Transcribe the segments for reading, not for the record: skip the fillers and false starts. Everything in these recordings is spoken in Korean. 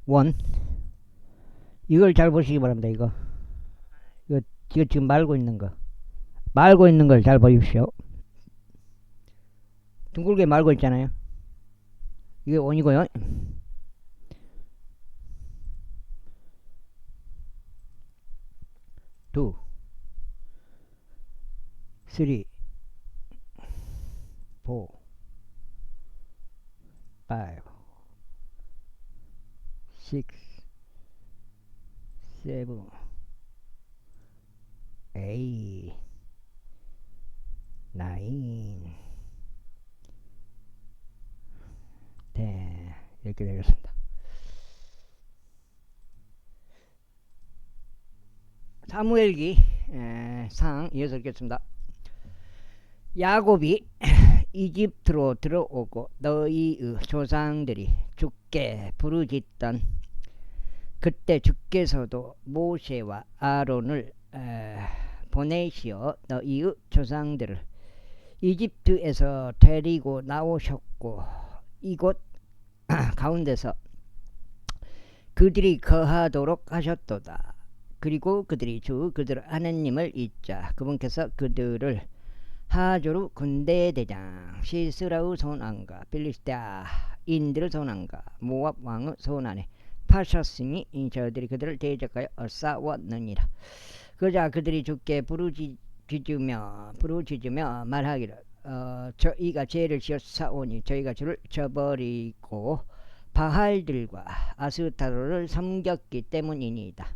원. 이걸 잘 보시기 바랍니다. 이거 지금 말고 있는 거. 말고 있는 걸 잘 보십시오. 둥글게 말고 있잖아요. 이게 원이고요. 2, 3, 4, 5, 6, 7, 8, 9, 10 이렇게 되겠습니다. 사무엘기 상 이어서 읽겠습니다. 야곱이 이집트로 들어오고 너희의 조상들이 주께 부르짖던 그때 주께서도 모세와 아론을 보내시어 너희의 조상들을 이집트에서 데리고 나오셨고 이곳 가운데서 그들이 거하도록 하셨도다. 그리고 그들이 주 그들 하나님을 잊자 그분께서 그들을 하조르 군대 대장 시스라의 손안과 빌리스테아인들의 손안과 모압 왕의 손안에 파셨으니 저들이 그들을 대적하여 싸웠느니라. 그러자 그들이 주께 부르짖으며 말하기를 저희가 죄를 지었사오니 저희가 주를 저버리고 바알들과 아스타로를 섬겼기 때문이니이다.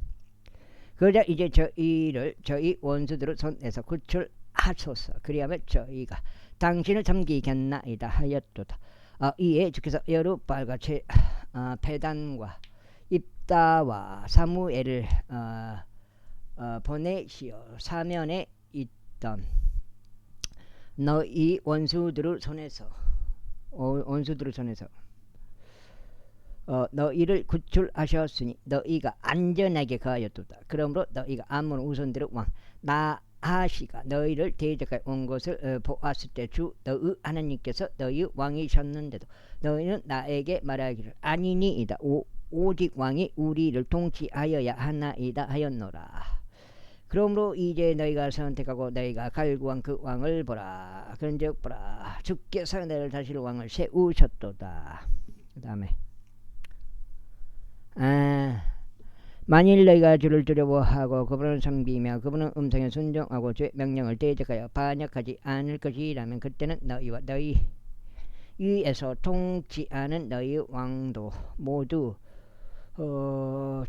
그러자 이제 저희를 저희 원수들의 손에서 구출하소서. 그리하면 저희가 당신을 섬기겠나이다 하였도다. 이에 주께서 여룻바알과 베단과 입다와 사무엘을 보내시어 사면에 있던 너희 원수들의 손에서 너희를 구출하셨으니 너희가 안전하게 가하였도다. 그러므로 너희가 아몬 우선들의 왕 나하시가 너희를 대적하여 온 것을 보았을 때 주 너희 하나님께서 너희 왕이셨는데도 너희는 나에게 말하기를 아니니이다. 오직 왕이 우리를 통치하여야 하나이다 하였노라. 그러므로 이제 너희가 선택하고 너희가 갈구한 그 왕을 보라. 그런즉 보라 주께서 너희를 다스릴 왕을 세우셨도다. 그 다음에 만일 너희가 주를 두려워하고 그분을 섬기며 그분의 음성에 순종하고 주의 명령을 대적하여 반역하지 않을 것이라면 그때는 너희와 너희 위에서 통치하는 너희 왕도 모두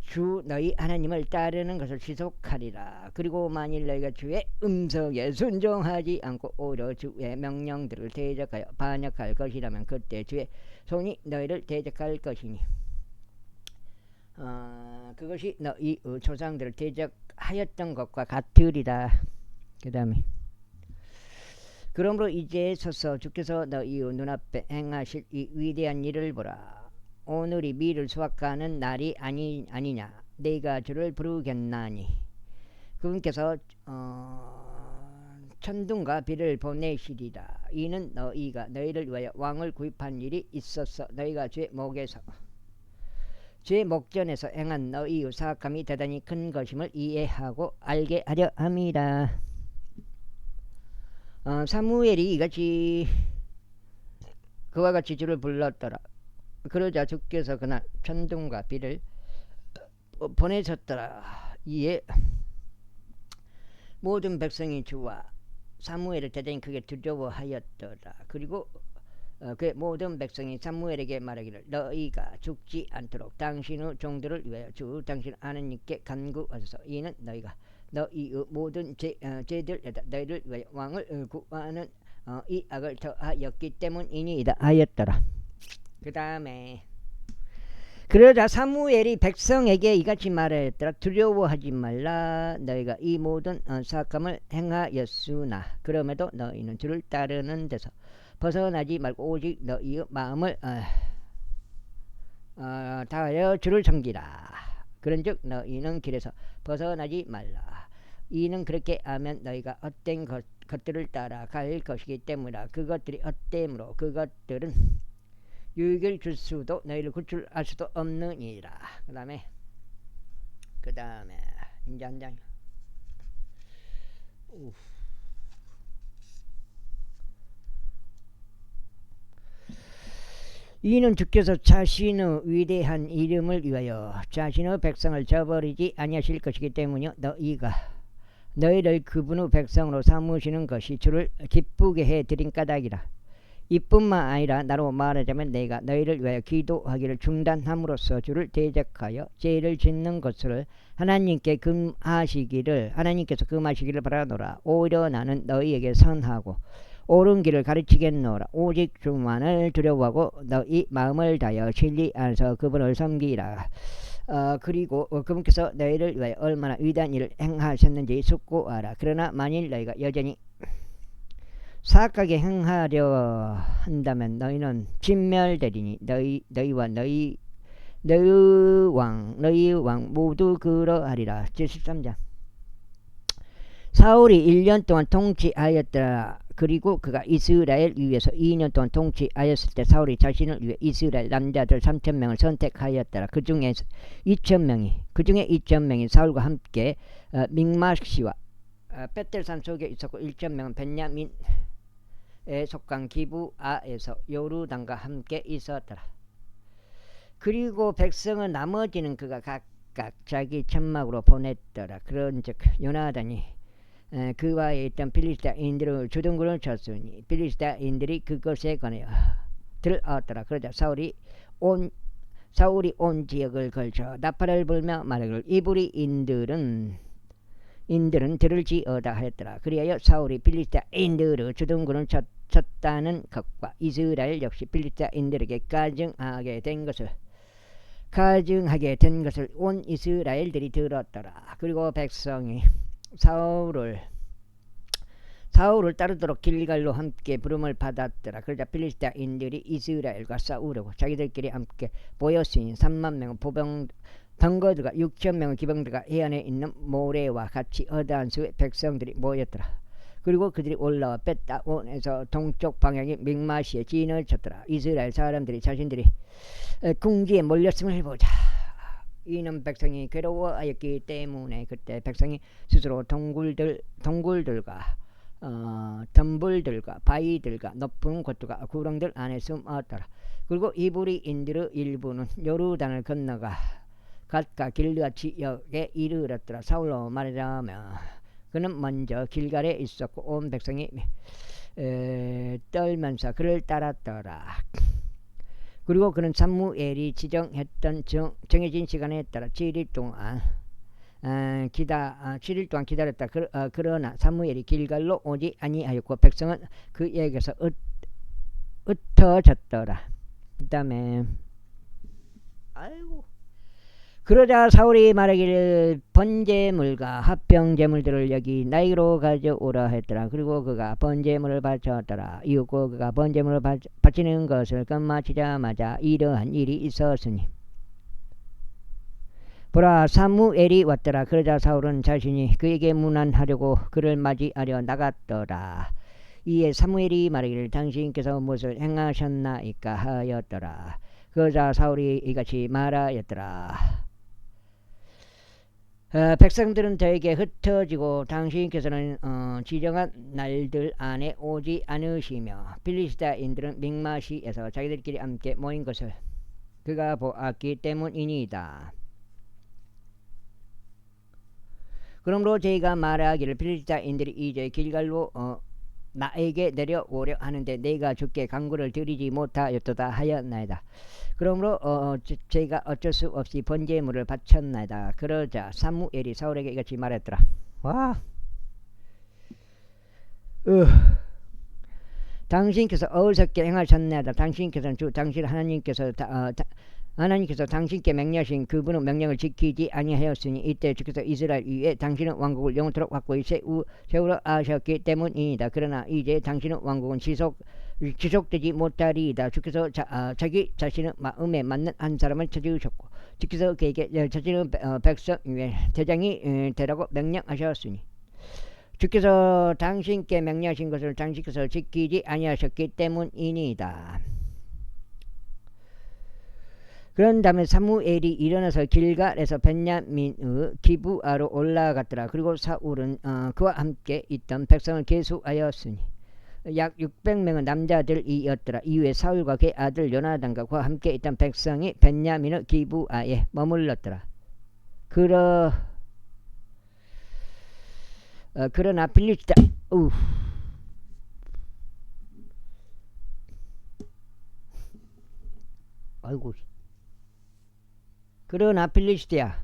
주 너희 하나님을 따르는 것을 지속하리라. 그리고 만일 너희가 주의 음성에 순종하지 않고 오히려 주의 명령들을 대적하여 반역할 것이라면 그때 주의 손이 너희를 대적할 것이니 그것이 너희 조상들을 대적하였던 것과 같으리라. 그 다음에 그러므로 이제 서서 주께서 너희 눈앞에 행하실 이 위대한 일을 보라. 오늘이 밀을 수확하는 날이 아니냐. 내가 주를 부르겠나니 그분께서 천둥과 비를 보내시리라. 이는 너희가 너희를 위하여 왕을 구입한 일이 있어서 너희가 죄 목전에서 행한 너희의 사악함이 대단히 큰 것임을 이해하고 알게 하려 함이라. 사무엘이 그와 같이 주를 불렀더라. 그러자 주께서 그날 천둥과 비를 보내셨더라. 이에 모든 백성이 주와 사무엘을 대단히 크게 두려워하였더라. 그리고 그 모든 백성이 사무엘에게 말하기를 너희가 죽지 않도록 당신의 종들을 위하여 주 당신 하나님께 간구하소서. 이는 너희가 너희의 모든 죄들에다 너희를 위하여 왕을 구하는 이 악을 더하였기 때문이니이다 하였더라. 그 다음에 그러자 사무엘이 백성에게 이같이 말하였더라. 두려워하지 말라. 너희가 이 모든 사악함을 행하였으나 그럼에도 너희는 주를 따르는 데서 벗어나지 말고 오직 너희의 마음을 다하여 주를 섬기라. 그런즉 너희는 길에서 벗어나지 말라. 이는 그렇게 하면 너희가 헛된 것들을 따라갈 것이기 때문이라. 그것들이 헛됨으로 그것들은 유익을 줄 수도 너희를 구출할 수도 없느니라. 그 다음에 이제 한 장. 이는 주께서 자신의 위대한 이름을 위하여 자신의 백성을 저버리지 아니하실 것이기 때문이요 너희가 너희를 그분의 백성으로 삼으시는 것이 주를 기쁘게 해드린 까닭이라. 이뿐만 아니라 나로 말하자면 내가 너희를 위하여 기도하기를 중단함으로써 주를 대적하여 죄를 짓는 것을 하나님께서 금하시기를 바라노라. 오히려 나는 너희에게 선하고 옳은 길을 가르치겠노라. 오직 주만을 두려워하고 너희 마음을 다하여 진리 안에서 그분을 섬기라. 그리고 그분께서 너희를 위하여 얼마나 위대한 일을 행하셨는지 숙고하라. 그러나 만일 너희가 여전히 사악하게 행하려 한다면 너희는 진멸되리니 너희와 너희 왕 모두 그러하리라. 73장. 사울이 1년 동안 통치하였더라. 그리고 그가 이스라엘 위에서 2년 동안 통치하였을 때 사울이 자신을 위해 이스라엘 남자들 3,000명을 선택하였더라. 그 중에 2,000명이 사울과 함께 믹마시와 베텔산 속에 있었고 1,000명은 벤야민에 속한 기브아에서 요르단과 함께 있었더라. 그리고 백성은 나머지는 그가 각각 자기 천막으로 보냈더라. 그런즉 요나단이 그와에 있던 필리스타인들을 주둔군을 쳤으니 필리스타인들이 그것에 관하여 들었더라. 그러자 사울이 온 지역을 걸쳐 나팔을 불며 말하기를 이브리 인들은 들을지어다 하였더라. 그리하여 사울이 필리스타인들의 주둔군을 쳤다는 것과 이스라엘 역시 필리스타인들에게 가증하게 된 것을 온 이스라엘들이 들었더라. 그리고 백성이 사울을 따르도록 길갈로 함께 부름을 받았더라. 그러자 필리스타인들이 이스라엘과 싸우려고 자기들끼리 함께 모였으니 3만 명은 병거들과 6,000명의 기병들과 해안에 있는 모래와 같이 어다한 수의 백성들이 모였더라. 그리고 그들이 올라와 벳다온에서 동쪽 방향의 믹마시에 진을 쳤더라. 이스라엘 사람들이 자신들이 궁지에 몰렸음을 보자. 이는 백성이 괴로워하였기 때문에 그때 백성이 스스로 동굴들과 덤불들과 바위들과 높은 곳들과 구렁들 안에 숨었더라. 그리고 이브리인들의 일부는 요르단을 건너가 갓과 길르앗 지역에 이르렀더라. 사울로 말하자면 그는 먼저 길갈에 있었고 온 백성이 떨면서 그를 따랐더라. 그리고 그는 사무엘이 지정했던 정해진 시간에 따라 7일 동안 기다렸다. 그러나 사무엘이 길갈로 오지 아니하였고 백성은 그에게서 흩어졌더라. 그 다음에 그러자 사울이 말하기를 번제물과 합병제물들을 여기 나이로 가져오라 했더라. 그리고 그가 번제물을 바쳤더라. 이윽고 그가 번제물을 바치는 것을 끝마치자마자 이러한 일이 있었으니 보라 사무엘이 왔더라. 그러자 사울은 자신이 그에게 문안하려고 그를 맞이하려 나갔더라. 이에 사무엘이 말하기를 당신께서 무엇을 행하셨나이까 하였더라. 그러자 사울이 이같이 말하였더라. 백성들은 저에게 흩어지고 당신께서는 지정한 날들 안에 오지 않으시며 필리스타인들은 믹마시에서 자기들끼리 함께 모인 것을 그가 보았기 때문이니이다. 그러므로 저희가 말하기를 필리스타인들이 이제 길갈로 나에게 내려오려 하는데 내가 주께 간구를 드리지 못하였도다 하였나이다. 그러므로 제가 어쩔 수 없이 번제물을 바쳤나이다. 그러자 사무엘이 사울에게 이같이 말했더라. 당신께서 어리석게 행하셨나이다. 당신께서는 당신 하나님께서 당신께 명령하신 그분의 명령을 지키지 아니하였으니 이때 주께서 이스라엘 위에 당신의 왕국을 영원토록 확고히 세우려 하셨기 때문이다. 그러나 이제 당신의 왕국은 지속되지 못하리이다. 주께서 자기 자신의 마음에 맞는 한 사람을 찾으셨고 주께서 그에게 자신의 백성 위에 대장이 되라고 명령하셨으니 주께서 당신께 명령하신 것을 당신께서 지키지 아니하셨기 때문이니이다. 그런 다음에 사무엘이 일어나서 길갈에서 벤야민의 기브아로 올라갔더라. 그리고 사울은 그와 함께 있던 백성을 계수하였으니 약 600명의 남자들이었더라. 이후에 사울과 그의 아들 요나단과 그와 함께 있던 백성이 벤야민의 기브아에 머물렀더라. 그러나 필리스타 아이고. 그러나 필리스티아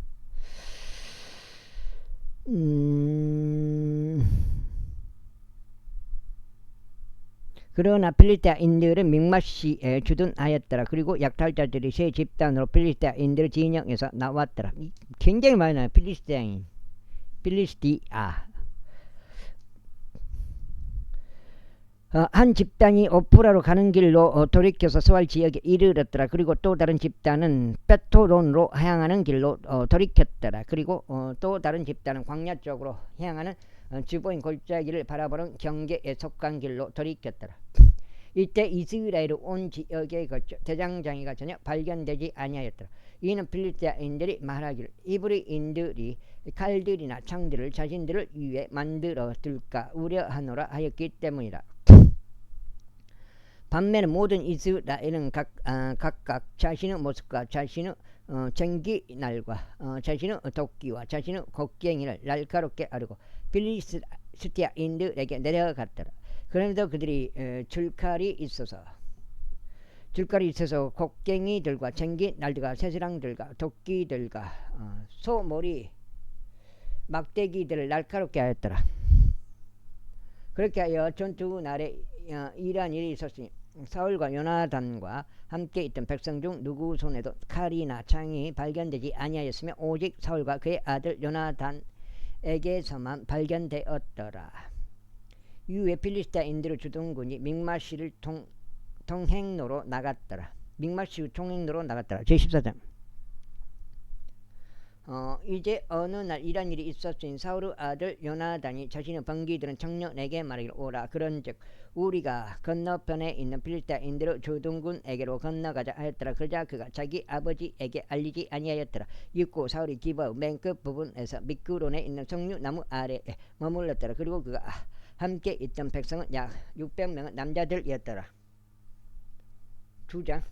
그러나 필리스티아인들은 mik마시에 주둔하였더라. 그리고 약탈자들이 세 집단으로 필리스티아인들 진영에서 나왔더라. 굉장히 많이 나요. 필리스티아 한 집단이 오프라로 가는 길로 돌이켜서 스왈 지역에 이르렀더라. 그리고 또 다른 집단은 베토론으로 향하는 길로 돌이켰더라. 그리고 또 다른 집단은 광야 쪽으로 향하는 주보인 골짜기를 바라보는 경계에 속한 길로 돌이켰더라. 이때 이스라엘의 온 지역에 걸쳐 대장장이가 전혀 발견되지 아니하였더라. 이는 필리스티아인들이 말하기를 이브리인들이 칼들이나 창들을 자신들을 위해 만들어 둘까 우려하노라 하였기 때문이라. 반면에 모든 이스라엘은 각각 자신의 모습과 자신의 쟁기날과 자신의 도끼와 자신의 곡괭이를 날카롭게 아르고 필리스티아인들에게 내려갔더라. 그런데도 그들이 줄칼이 있어서 곡괭이들과 쟁기날들과 새스랑들과 도끼들과 소머리 막대기들을 날카롭게 하였더라. 그렇게 하여 전투 날에 이러한 일이 있었으니 사울과 요나단과 함께 있던 백성 중 누구 손에도 칼이나 창이 발견되지 아니하였으며 오직 사울과 그의 아들 요나단에게서만 발견되었더라. 이후에 필리스티아인들의 주둔군이 mik마시를 통행로로 나갔더라. 제14장. 이제 어느 날 이런 일이 있었으니 사울의 아들 요나단이 자신의 번기들은 청년에게 말하기를 오라. 그런즉 우리가 건너편에 있는 필리스티아인들의 주둔군에게로 건너가자 하였더라. 그러자 그가 자기 아버지에게 알리지 아니하였더라. 이윽고 사울이 기브아 맨 끝 부분에서 미끄론에 있는 석류나무 아래에 머물렀더라. 그리고 그가 함께 있던 백성은 약 600명의 남자들이었더라. 2장.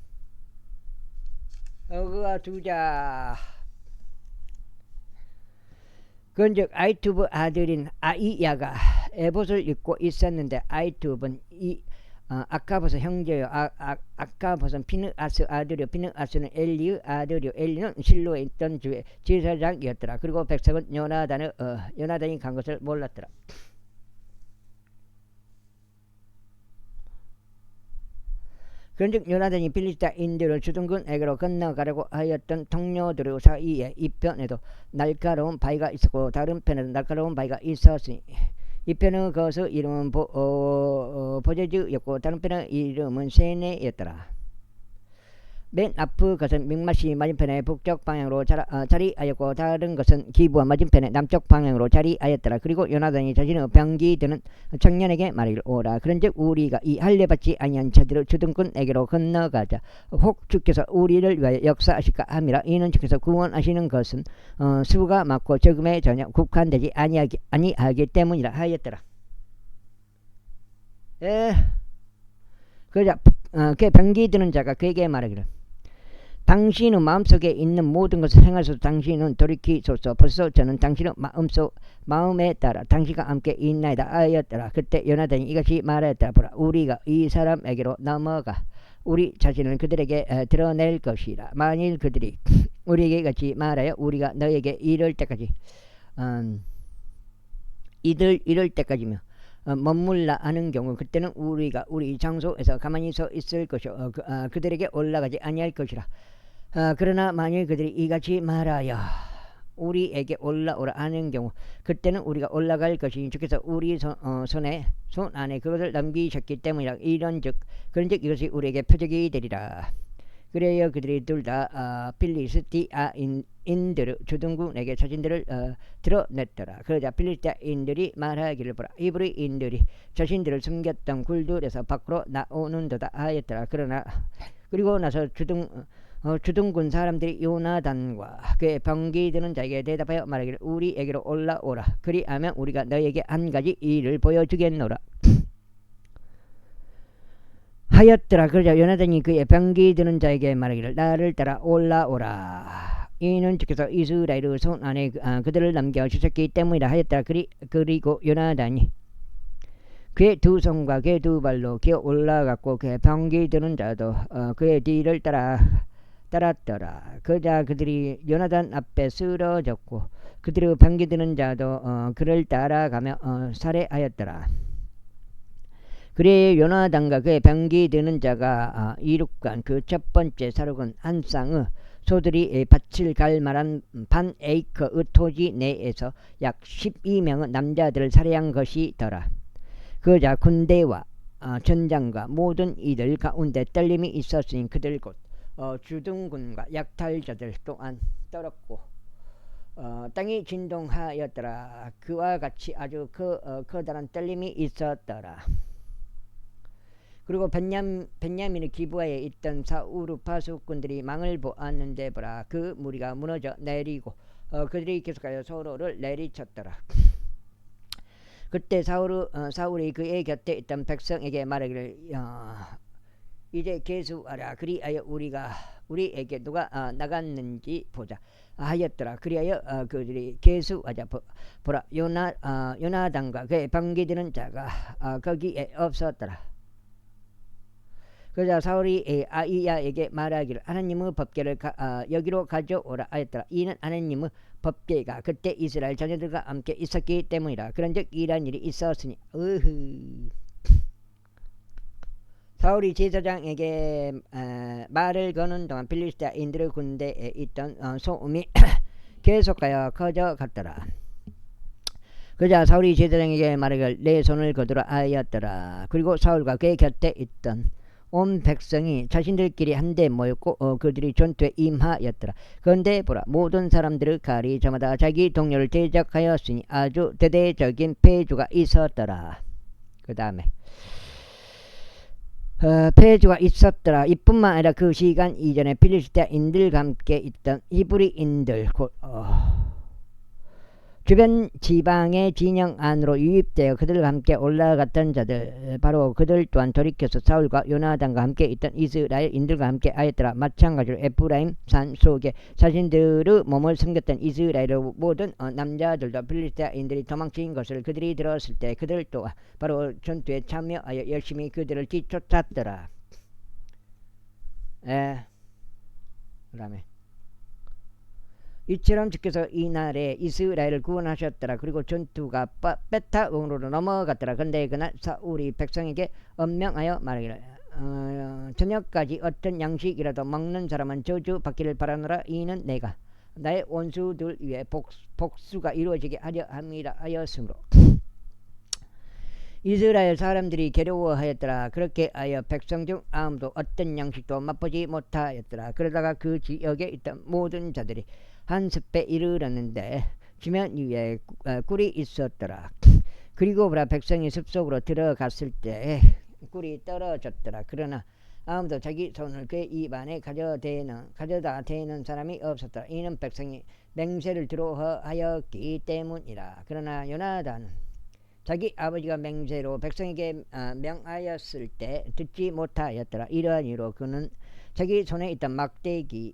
그가 2장. 그런즉 아히투브 아들인 아이야가 에봇을 입고 있었는데 아히투브는 아카봇의 형제요 아카봇은 피느아스 아들이요 피느아스는 엘리의 아들이요 엘리는 실로에 있던 주의 제사장이었더라. 그리고 백성은 요나단이 간 것을 몰랐더라. 그런즉 요나단이 필리스티아인들을 주둔군에게로 건너가려고 하였던 통로들 사이에 이편에도 날카로운 바위가 있었고 다른 편에도 날카로운 바위가 있었으니 이 편의 것의 이름은 보제즈였고 다른 편의 이름은 세네였더라. 맨 앞의 것은 mik마시 맞은편에 북쪽 방향으로 자리하였고 다른 것은 기브아 맞은편에 남쪽 방향으로 자리하였더라. 그리고 요나단이 자신의 병기 드는 청년에게 말하기를 오라. 그런즉 우리가 이 할례받지 아니한 자들의 주둔군에게로 건너가자. 혹 주께서 우리를 위하여 역사하실까 함이라. 이는 주께서 구원하시는 것은 수가 많고 적음에 전혀 국한되지 아니하기 때문이라 하였더라. 그러자 그 병기 드는 자가 그에게 말하기를 당신의 마음속에 있는 모든 것을 행하소서. 당신은 돌이키소서. 벌써 저는 당신의 마음에 따라 당신과 함께 있나이다 하였더라. 그때 요나단이 이같이 말하였더라. 보라, 우리가 이 사람에게로 넘어가 우리 자신을 그들에게 드러낼 것이라. 만일 그들이 우리에게 같이 말하여 우리가 너에게 이럴 때까지며 머물라 하는 경우 그때는 우리가 우리 장소에서 가만히 서 있을 것이요 그들에게 올라가지 아니할 것이라. 그러나 만일 그들이 이같이 말하여 우리에게 올라오라 하는 경우 그때는 우리가 올라갈 것이니 주께서 우리 손 안에 그것을 남기셨기 때문이라. 그런즉 이것이 우리에게 표적이 되리라. 그래야 그들이 둘 다 필리스티아인들의 주둔군에게 자신들을 드러냈더라. 그러자 필리스티아인들이 말하기를 보라, 이브리인들이 자신들을 숨겼던 굴들에서 밖으로 나오는도다 하였더라. 그리고 나서 주둔군 사람들이 요나단과 그의 병기 드는 자에게 대답하여 말하기를 우리에게로 올라오라. 그리하면 우리가 너에게 한 가지 일을 보여주겠노라 하였더라. 그러자 요나단이 그의 병기 드는 자에게 말하기를 나를 따라 올라오라. 이는 주께서 이스라엘의 손 안에 그들을 남겨 주셨기 때문이라 하였더라. 그리고 요나단이 그의 두 손과 그의 두 발로 기어 올라갔고 그의 병기 드는 자도 그의 뒤를 따랐더라. 그러자 그들이 요나단 앞에 쓰러졌고 그들의 병기 드는 자도 그를 따라가며 살해하였더라. 그래 요나단과 그의 병기 드는 자가 이룩한 그 첫 번째 사륙은 한 쌍의 소들이 밭을 갈 만한 반 에이커의 토지 내에서 약 12명의 남자들을 살해한 것이더라. 그러자 군대와 전장과 모든 이들 가운데 떨림이 있었으니 그들 곧 주둔군과 약탈자들 또한 떨었고 땅이 진동하였더라. 그와 같이 아주 커다란 떨림이 있었더라. 그리고 벤야민의 기브아에 있던 사울의 파수꾼들이 망을 보았는데 보라 그 무리가 무너져 내리고 그들이 계속하여 서로를 내리쳤더라. 그때 사울이 그의 곁에 있던 백성에게 말하기를 이제 계수하라. 그리하여 우리에게 누가 나갔는지 보자 하였더라. 그리하여 그들이 계수하자 보라 요나단과 그의 병기 드는 자가 거기에 없었더라. 그러자 사울이 아이야에게 말하기를 하나님의 법궤를 여기로 가져오라 하였더라. 이는 하나님의 법궤가 그때 이스라엘 자녀들과 함께 있었기 때문이라. 그런즉 이러한 일이 있었으니 사울이 제사장에게 말을 거는 동안 필리스티아인들의 군대에 있던 소음이 계속하여 커져갔더라. 그러자 사울이 제사장에게 말하기를 내 손을 거두라 하였더라. 그리고 사울과 그의 곁에 있던 온 백성이 자신들끼리 한데 모였고 그들이 전투에 임하였더라. 그런데 보라 모든 사람들의 칼이 저마다 자기 동료를 대적하였으니 아주 대대적인 패주가 있었더라. 그 다음에 패주가 있었더라. 이뿐만 아니라 그 시간 이전에 필리스티아인들과 함께 있던 히브리인들 주변 지방의 진영 안으로 유입되어 그들과 함께 올라갔던 자들 바로 그들 또한 돌이켜서 사울과 요나단과 함께 있던 이스라엘인들과 함께 하였더라. 마찬가지로 에프라임 산 속에 자신들의 몸을 숨겼던 이스라엘의 모든 남자들도 필리스티아인들이 도망친 것을 그들이 들었을 때 그들 또한 바로 전투에 참여하여 열심히 그들을 뒤쫓았더라. 그 다음에 이처럼 주께서 이날에 이스라엘을 구원하셨더라. 그리고 전투가 베타온으로 넘어갔더라. 그런데 그날 사울이 백성에게 엄명하여 말하기를 저녁까지 어떤 양식이라도 먹는 사람은 저주받기를 바라노라. 이는 내가 나의 원수들 위에 복수가 이루어지게 하려 함이라 하였으므로 이스라엘 사람들이 괴로워하였더라. 그렇게 하여 백성 중 아무도 어떤 양식도 맛보지 못하였더라. 그러다가 그 지역에 있던 모든 자들이 한 습에 이르렀는데 지면 위에 꿀이 있었더라. 그리고 보라 백성이 습속으로 들어갔을 때 꿀이 떨어졌더라. 그러나 아무도 자기 손을 그의 입 안에 가져다 대는 사람이 없었더라. 이는 백성이 맹세를 두려워하였기 때문이라. 그러나 요나단은 자기 아버지가 맹세로 백성에게 명하였을 때 듣지 못하였더라. 이러한 이유로 그는 자기 손에 있던 막대기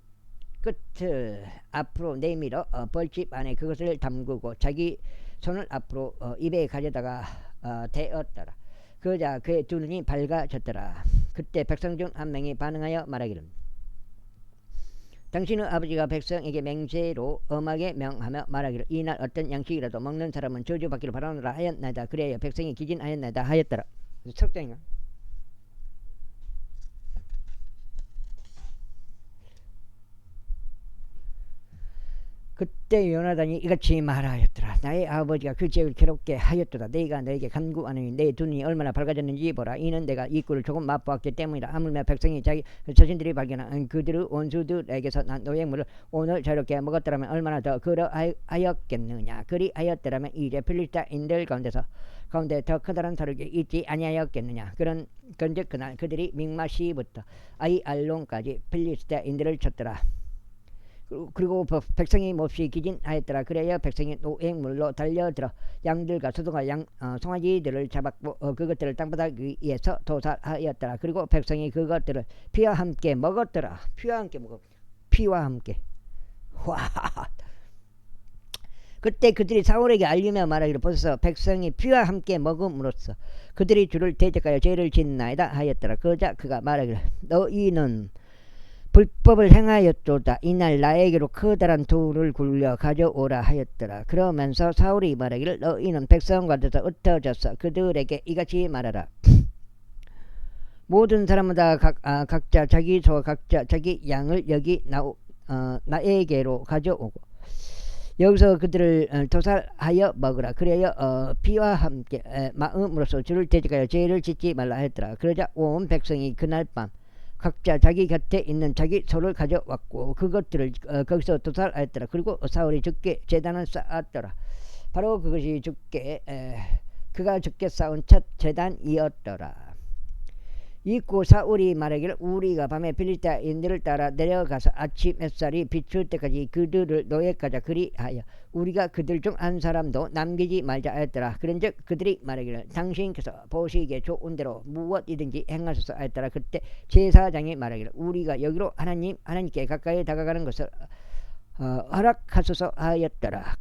끝을 앞으로 내밀어 벌집 안에 그것을 담그고 자기 손을 앞으로 입에 가져다가 대었더라. 그러자 그의 두 눈이 밝아졌더라. 그때 백성 중 한 명이 반응하여 말하기를 당신의 아버지가 백성에게 맹세로 엄하게 명하며 말하기를 이날 어떤 양식이라도 먹는 사람은 저주받기를 바라노라 하였나이다. 그래야 백성이 기진하였나이다 하였더라. 석장인가? 그때 요나단이 이같이 말하였더라. 나의 아버지가 그 지역을 괴롭게 하였도다. 내가 너에게 간구하노니 내 두 눈이 얼마나 밝아졌는지 보라. 이는 내가 이 꼴을 조금 맛보았기 때문이다. 하물며 백성이 자기 자신들이 발견한 그들의 원수들에게서 난 노획물을 오늘 저렇게 먹었더라면 얼마나 더 그러하였겠느냐. 그리하였더라면 이제 필리스타인들 가운데 더 커다란 다르게 있지 아니하였겠느냐. 그런즉 그날 그들이 믹마시부터 아이알론까지 필리스타인들을 쳤더라. 그리고 백성이 몹시 기진하였더라. 그래야 백성이 노획물로 달려들어 양들과 소동과 송아지들을 잡았고 그것들을 땅바닥 위에서 도살하였더라. 그리고 백성이 그것들을 피와 함께 먹었더라. 피와 함께. 와. 그때 그들이 사울에게 알리며 말하기를 보소서 백성이 피와 함께 먹음으로써 그들이 주를 대적하여 죄를 짓나이다 하였더라. 그러자 그가 말하기를 너희는 불법을 행하였도다. 이날 나에게로 커다란 돌을 굴려 가져오라 하였더라. 그러면서 사울이 말하기를 너희는 백성과 더서 흩어져서 그들에게 이같이 말하라. 모든 사람마다 각자 자기 소와 각자 자기 양을 여기 나에게로 가져오고 여기서 그들을 도살하여 먹으라. 그래야 피와 함께 마음으로서 주를 대적하여 죄를 짓지 말라 하였더라. 그러자 온 백성이 그날 밤 각자 자기 곁에 있는 자기 소를 가져왔고 그것들을 거기서 도살하였더라. 그리고 사울이 죽게 제단을 쌓았더라. 바로 그것이 그가 죽게 쌓은 첫 제단이었더라. 이고 사울이 말하기를 우리가 밤에 필리스타인들을 따라 내려가서 아침 햇살이 비출 때까지 그들을 노예하자. 그리하여 우리가 그들 중 한 사람도 남기지 말자 하였더라. 그런즉 그들이 말하기를 당신께서 보시기에 좋은 대로 무엇이든지 행하소서 하였더라. 그때 제사장이 말하기를 우리가 여기로 하나님께 가까이 다가가는 것을 허락하소서 하였더라.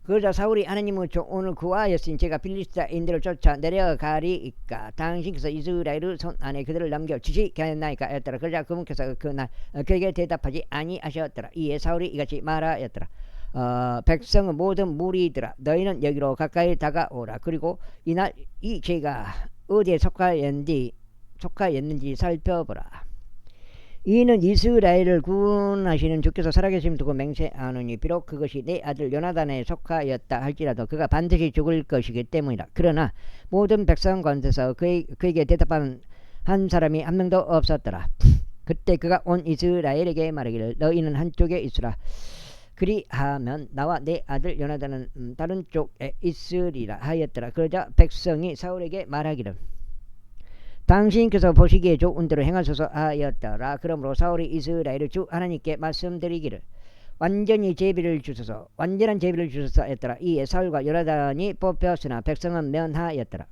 그러자 사울이 하나님의 오늘 구하였으니 제가 필리스타인들을 쫓아 내려가리이까 당신께서 이스라엘의 손 안에 그들을 남겨 주시겠나이까 하였더라. 그러자 그분께서 그날 그에게 대답하지 아니하셨더라. 이에 사울이 이같이 말하였더라. 백성의 모든 무리들아 너희는 여기로 가까이 다가오라. 그리고 이날 이 죄가 어디에 속하였는지 살펴보라. 이는 이스라엘을 구원하시는 주께서 살아계심 두고 맹세하노니 비록 그것이 내 아들 요나단에 속하였다 할지라도 그가 반드시 죽을 것이기 때문이다. 그러나 모든 백성 가운데서 그에게 대답한 한 사람이 한 명도 없었더라. 그때 그가 온 이스라엘에게 말하기를 너희는 한쪽에 있으라. 그리하면 나와 내 아들 요나단은 다른 쪽에 있으리라 하였더라. 그러자 백성이 사울에게 말하기를 당신께서 보시기에 좋은 대로 행하소서 하였더라. 그러므로 사울이 이스라엘의 주 하나님께 말씀드리기를 완전한 제비를 주소서 하였더라. 이에 사울과 요나단이 뽑혔으나 백성은 면하였더라.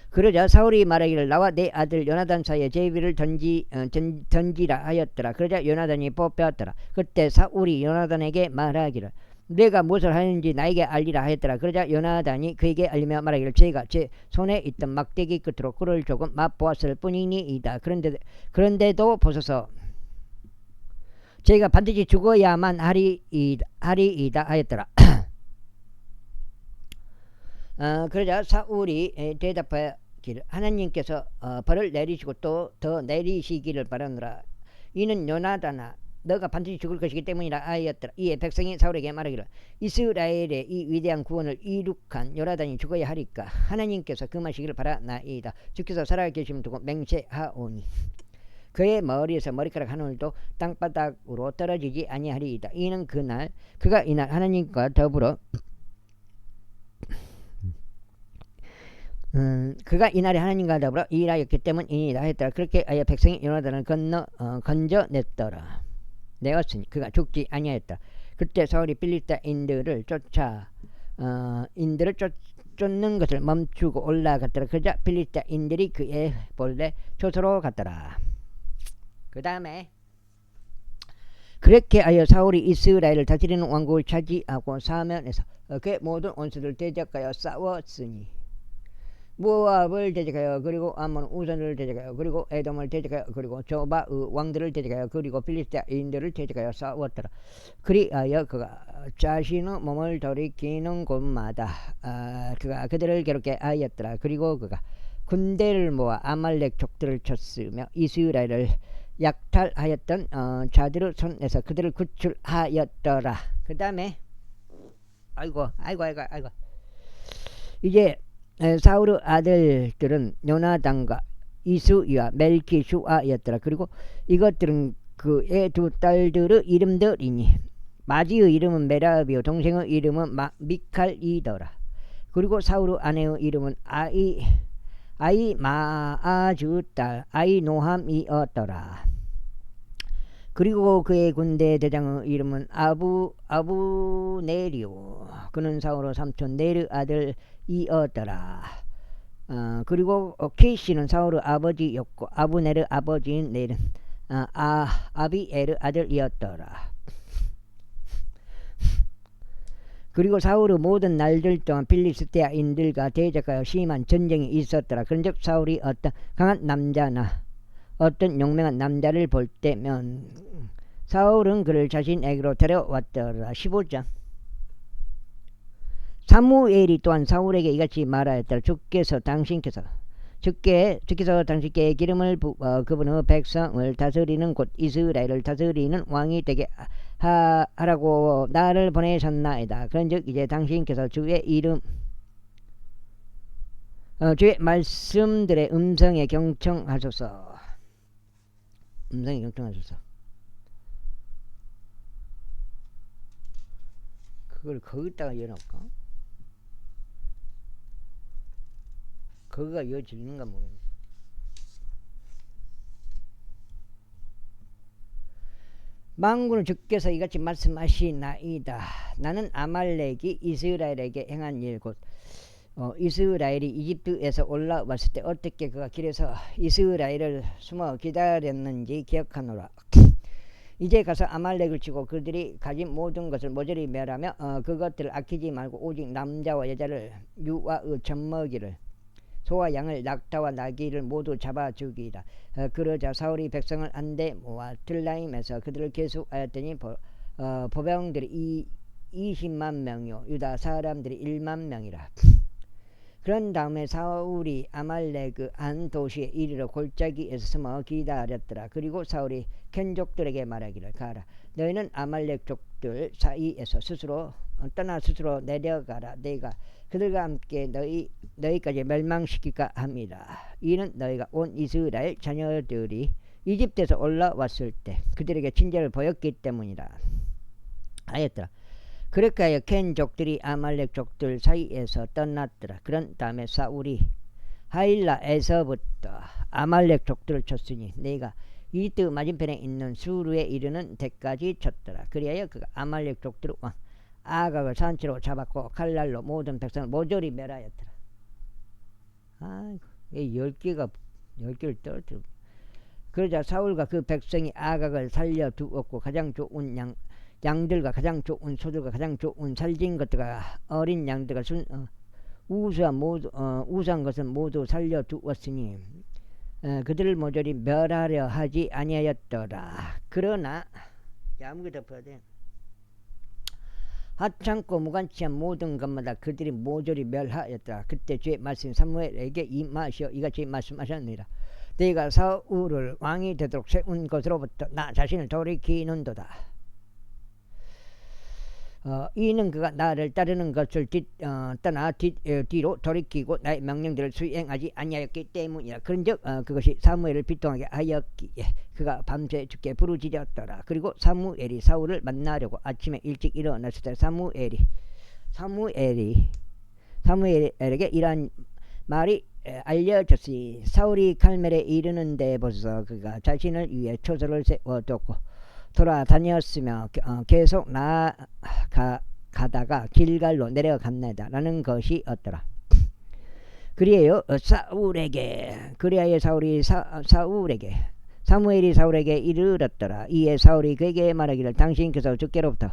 그러자 사울이 말하기를 나와 내 아들 요나단 사이에 제비를 던지라 하였더라. 그러자 요나단이 뽑혔더라. 그때 사울이 요나단에게 말하기를 내가 무엇을 하는지 나에게 알리라 하였더라. 그러자 요나단이 그에게 알리며 말하기를 제가 제 손에 있던 막대기 끝으로 꿀을 조금 맛보았을 뿐이니이다. 그런데도 보소서 제가 반드시 죽어야만 하리이다 하였더라. 그러자 사울이 대답하기를 하나님께서 벌을 내리시고 또 더 내리시기를 바라노라. 이는 요나단아 너가 반드시 죽을 것이기 때문이라 하였더라. 이에 백성이 사울에게 말하기를 이스라엘의 이 위대한 구원을 이룩한 요나단이 죽어야 하리까 하나님께서 금하시기를 바라나이다. 주께서 살아계심을 두고 맹세하오니 그의 머리에서 머리카락 한 올도 땅바닥으로 떨어지지 아니하리이다. 이는 그가 이날 하나님과 더불어 그가 이날에 하나님과 더불어 일하였기 때문이다 했더라. 그렇게 하여 백성이 요나단을 건져냈더라. 내었으니 그가 죽지 아니하였다. 그때 사울이 필리스타인들을 쫓는 것을 멈추고 올라갔더라. 그러자 필리스타인들이 그의 본래 초소로 갔더라. 그 다음에 그렇게 하여 사울이 이스라엘을 다스리는 왕국을 차지하고 사면에서 그의 모든 원수들 대적하여 싸웠으니 모압을 대적하여 그리고 암몬 우선을 대적하여 그리고 에돔을 대적하여 그리고 조바의 왕들을 대적하여 그리고 필리스타인들을 대적하여 싸웠더라. 그리하여 그가 자신의 몸을 돌이키는 곳마다 그가 그들을 괴롭게 하였더라. 그리고 그가 군대를 모아 아말렉 족들을 쳤으며 이스라엘을 약탈하였던 자들의 손에서 그들을 구출하였더라. 그 다음에 아이고 이제 사울의 아들들은 요나단과 이수이와 멜기수아였더라. 그리고 이것들은 그의 두 딸들의 이름들이니 마지의 이름은 메라비요 동생의 이름은 미칼이더라. 그리고 사울의 아내의 이름은 아이마아주 딸 아이노함이었더라. 그리고 그의 군대 대장의 이름은 아부네리오. 그는 사울의 삼촌 넬의 아들이었더라. 그리고 키시는 사울의 아버지였고 아부넬의 아버지인 넬은 아비엘의 아들이었더라. 그리고 사울의 모든 날들 동안 필리스테아인들과 대적하여 심한 전쟁이 있었더라. 그런즉 사울이 어떤 강한 남자나 어떤 용맹한 남자를 볼 때면 사울은 그를 자신에게로 데려왔더라. 15장. 사무엘이 또한 사울에게 이같이 말하였더라. 주께서 당신께서 당신께 기름을 부어 그분의 백성을 다스리는 곧 이스라엘을 다스리는 왕이 되게 하라고 나를 보내셨나이다. 그런즉 이제 당신께서 주의 말씀들의 음성에 경청하소서. 그걸 거기다가 열어놓을까? 거기가 이어지는가 모르겠네. 만군의 주께서 이같이 말씀하시나이다. 나는 아말렉이 이스라엘에게 행한 일 곧 이스라엘이 이집트에서 올라왔을 때 어떻게 그가 길에서 이스라엘을 숨어 기다렸는지 기억하노라. 이제 가서 아말렉을 치고 그들이 가진 모든 것을 모조리 멸하며 그것들을 아끼지 말고 오직 남자와 여자를 유아의 젖먹이를 소와 양을 낙타와 나귀를 모두 잡아 죽이라. 그러자 사울이 백성을 한데 모아 들라임에서 그들을 계속하였더니 보병들이 20만 명이요 유다 사람들이 1만 명이라. 그런 다음에 사울이 아말렉의 한 도시에 이르러 골짜기에서 숨어 기다렸더라. 그리고 사울이 켄족들에게 말하기를 가라. 너희는 아말렉 족들 사이에서 스스로 내려가라. 내가 그들과 함께 너희까지 멸망시킬까 합니다. 이는 너희가 온 이스라엘 자녀들이 이집트에서 올라왔을 때 그들에게 친절을 보였기 때문이라 하였더라. 그렇게 하여 켄족들이 아말렉 족들 사이에서 떠났더라. 그런 다음에 사울이 하일라에서부터 아말렉 족들을 쳤으니 내가 이집트 맞은편에 있는 수르에 이르는 데까지 쳤더라. 그리하여 그가 아말렉 족들을 왕 아각을 산채로 잡았고 칼날로 모든 백성을 모조리 멸하였더라. 아이고, 10개를 떨어뜨려. 그러자 사울과 그 백성이 아각을 살려두었고 가장 좋은 양들과 가장 좋은 소들과 가장 좋은 살진 것들과 어린 양들과 우수한 것은 모두 살려두었으니 그들을 모조리 멸하려 하지 아니하였더라. 그러나 아무게 덮어야 돼. 하찮고 무관치한 모든 것마다 그들이 모조리 멸하였더라. 그때 주의 말씀 사무엘에게 임하시어 이같이 말씀하셨느니라. 내가 사울을 왕이 되도록 세운 것으로부터 나 자신을 돌이키는도다. 이는 그가 나를 따르는 것을 떠나 뒤로 돌이키고 나의 명령들을 수행하지 아니하였기 때문이라. 그런즉 그것이 사무엘을 비통하게 하였기에 그가 밤새 주께 부르짖었더라. 그리고 사무엘이 사울을 만나려고 아침에 일찍 일어났을 때 사무엘에게 이러한 말이 알려졌으니 사울이 갈멜에 이르는 데 벌써 그가 자신을 위해 초소를 세워뒀고 돌아다녔으며 계속 가다가 길갈로 내려갔나이다 라는 것이었더라. 그리하여 사무엘이 사울에게 이르렀더라. 이에 사울이 그에게 말하기를 당신께서 주께로부터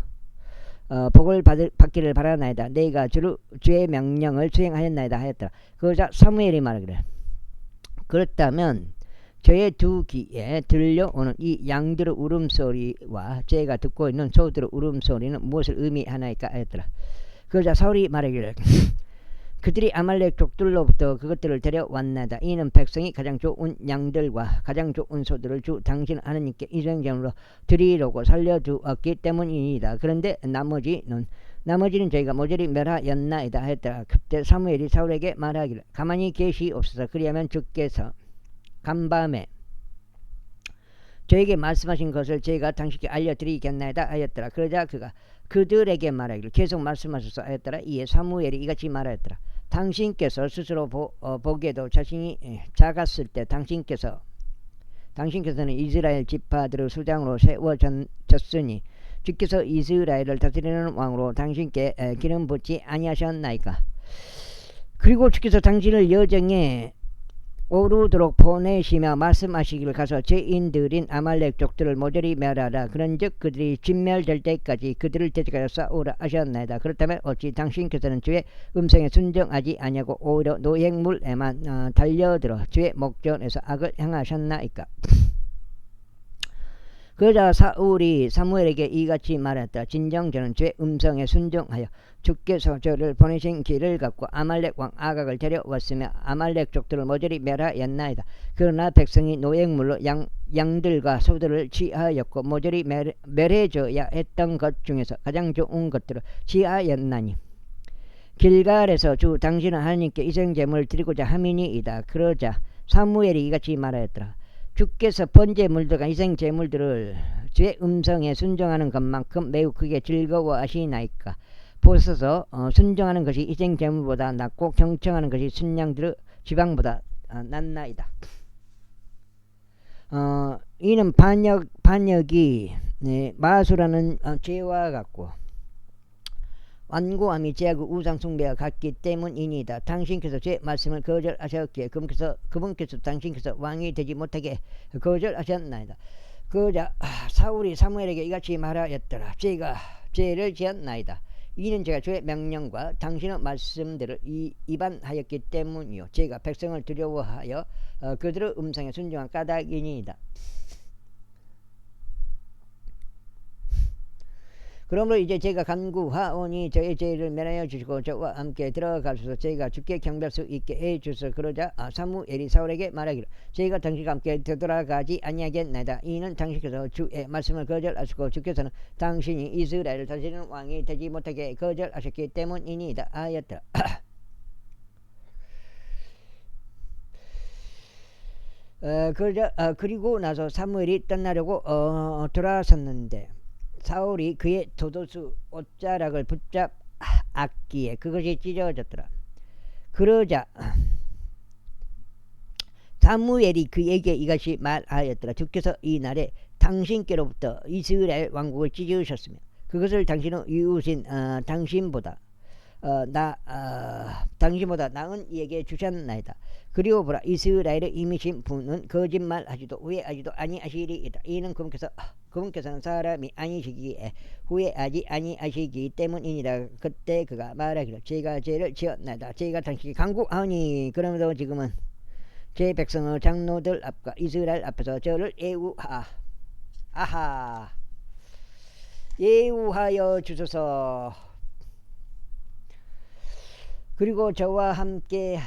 복을 받기를 바라나이다. 내가 주의 명령을 수행하였나이다 하였더라. 그러자 사무엘이 말하기를 그렇다면 저의 두 귀에 들려오는 이 양들의 울음소리와 제가 듣고 있는 소들의 울음소리는 무엇을 의미하나이까 하였더라. 그러자 사울이 말하기를 그들이 아말렉 족들로부터 그것들을 데려왔나이다. 이는 백성이 가장 좋은 양들과 가장 좋은 소들을 주 당신 하나님께 희생제물로 드리려고 살려두었기 때문이다. 그런데 나머지는 저희가 모조리 멸하였나이다 했더라. 그때 사무엘이 사울에게 말하기를 가만히 계시옵소서. 그리하면 주께서 간밤에 저에게 말씀하신 것을 제가 당신께 알려드리겠나이다 하였더라. 그러자 그가 그들에게 말하기를 계속 말씀하셔서 하였더라. 이에 사무엘이 이같이 말하였더라. 당신께서 스스로 보기에도 자신이 작았을 때 당신께서는 이스라엘 지파들의 수장으로 세워졌으니 주께서 이스라엘을 다스리는 왕으로 당신께 기름 붓지 아니하셨나이까. 그리고 주께서 당신을 여정에 오르도록 보내시며 말씀하시기를 가서 죄인들인 아말렉 족들을 모조리 멸하라. 그런즉 그들이 진멸될 때까지 그들을 대적하여 싸우라 하셨나이다. 그렇다면 어찌 당신께서는 주의 음성에 순종하지 아니하고 오히려 노획물에만 달려들어 주의 목전에서 악을 행하셨나이까. 그러자 사울이 사무엘에게 이같이 말했다. 진정 저는 주의 음성에 순종하여 주께서 저를 보내신 길을 갖고 아말렉 왕 아각을 데려왔으며 아말렉 족들을 모조리 멸하였나이다. 그러나 백성이 노획물로 양들과 소들을 취하였고 모조리 멸해져야 했던 것 중에서 가장 좋은 것들을 취하였나니 길갈에서 주 당신은 하나님께 희생제물을 드리고자 함이니이다. 그러자 사무엘이 이같이 말하였더라. 주께서 번제물들과 희생제물들을 주의 음성에 순종하는 것만큼 매우 크게 즐거워하시나이까. 보소서 순종하는 것이 희생제물보다 낫고 경청하는 것이 순양들의 지방보다 낫나이다. 이는 반역이 마술하는 죄와 같고 완고함이 죄하고 우상숭배와 같기 때문이니다. 당신께서 제 말씀을 거절하셨기에 그분께서 당신께서 왕이 되지 못하게 거절하셨나이다. 그러자 사울이 사무엘에게 이같이 말하였더라. 제가 죄를 지었나이다. 이는 제가 주의 명령과 당신의 말씀들을 위반하였기 때문이요 제가 백성을 두려워하여 그들의 음성에 순종한 까닭이니이다. 그러므로 이제 제가 간구하오니 저의 죄를 면하여 주시고 저와 함께 들어가셔서 제가 주께 경배할 수 있게 해주소서. 그러자 사무엘이 사울에게 말하기를 제가 당신과 함께 되돌아가지 아니하겠나이다. 이는 당신께서 주의 말씀을 거절하시고 주께서는 당신이 이스라엘을 다스리는 왕이 되지 못하게 거절하셨기 때문이니이다 하였더라. 그리고 나서 사무엘이 떠나려고 돌아섰는데 사울이 그의 도도수 옷자락을 붙잡았기에 그것이 찢어졌더라. 그러자 사무엘이 그에게 이것이 말하였더라. 주께서 이 날에 당신께로부터 이스라엘 왕국을 찢으셨으며 그것을 당신의 이웃인 당신보다 나은 이에게 주셨나이다. 그리고 보라 이스라엘의 이미신 분은 거짓말하지도 후회하지도 아니하시리이다. 이는 그분께서는 사람이 아니시기에 후회하지 아니하시기 때문이니라. 그때 그가 말하기를 제가 죄를 지었나이다. 제가 당신께 간구하오니 그러면서 지금은 제 백성의 장로들 앞과 이스라엘 앞에서 저를 예우하여 주소서. 그리고 저와 함께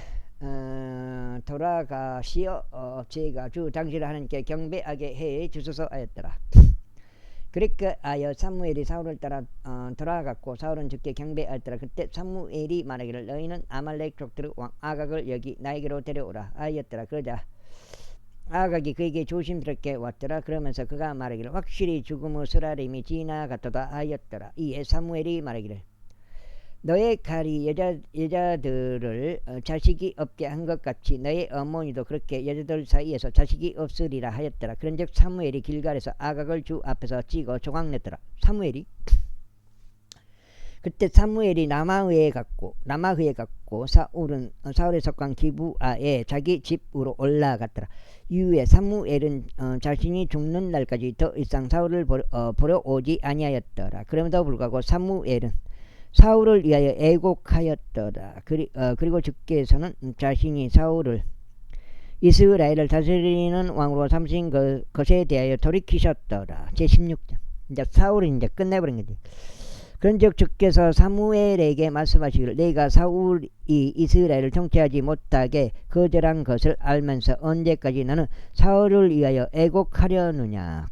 돌아가시어 제가 주 당신을 하나님께 경배하게 해 주소서 하였더라. 그렇게 하여 사무엘이 사울을 따라 돌아갔고 사울은 주께 경배하였더라. 그때 사무엘이 말하기를 너희는 아말렉 족들의 왕 아각을 여기 나에게로 데려오라 하였더라. 그러자 아각이 그에게 조심스럽게 왔더라. 그러면서 그가 말하기를 확실히 죽음의 쓰라림이 지나갔도다 하였더라. 이에 사무엘이 말하기를 너의 칼이 여자들을 자식이 없게 한 것 같이 너의 어머니도 그렇게 여자들 사이에서 자식이 없으리라 하였더라. 그런즉 사무엘이 길갈에서 아각을 주 앞에서 찌고 조각냈더라. 그때 사무엘이 라마흐에 갔고 사울의 석강 기브아에 자기 집으로 올라갔더라. 이후에 사무엘은 자신이 죽는 날까지 더 이상 사울을 보러 오지 아니하였더라. 그럼에도 불구하고 사무엘은 사울을 위하여 애곡하였더라. 그리고 주께서는 자신이 사울을 이스라엘을 다스리는 왕으로 삼으신 것에 대하여 돌이키셨더라. 제16장. 이제 사울은 이제 끝내버린 거지. 그런즉 주께서 사무엘에게 말씀하시기를 내가 사울이 이스라엘을 통치하지 못하게 거절한 것을 알면서 언제까지 너는 사울을 위하여 애곡하려느냐.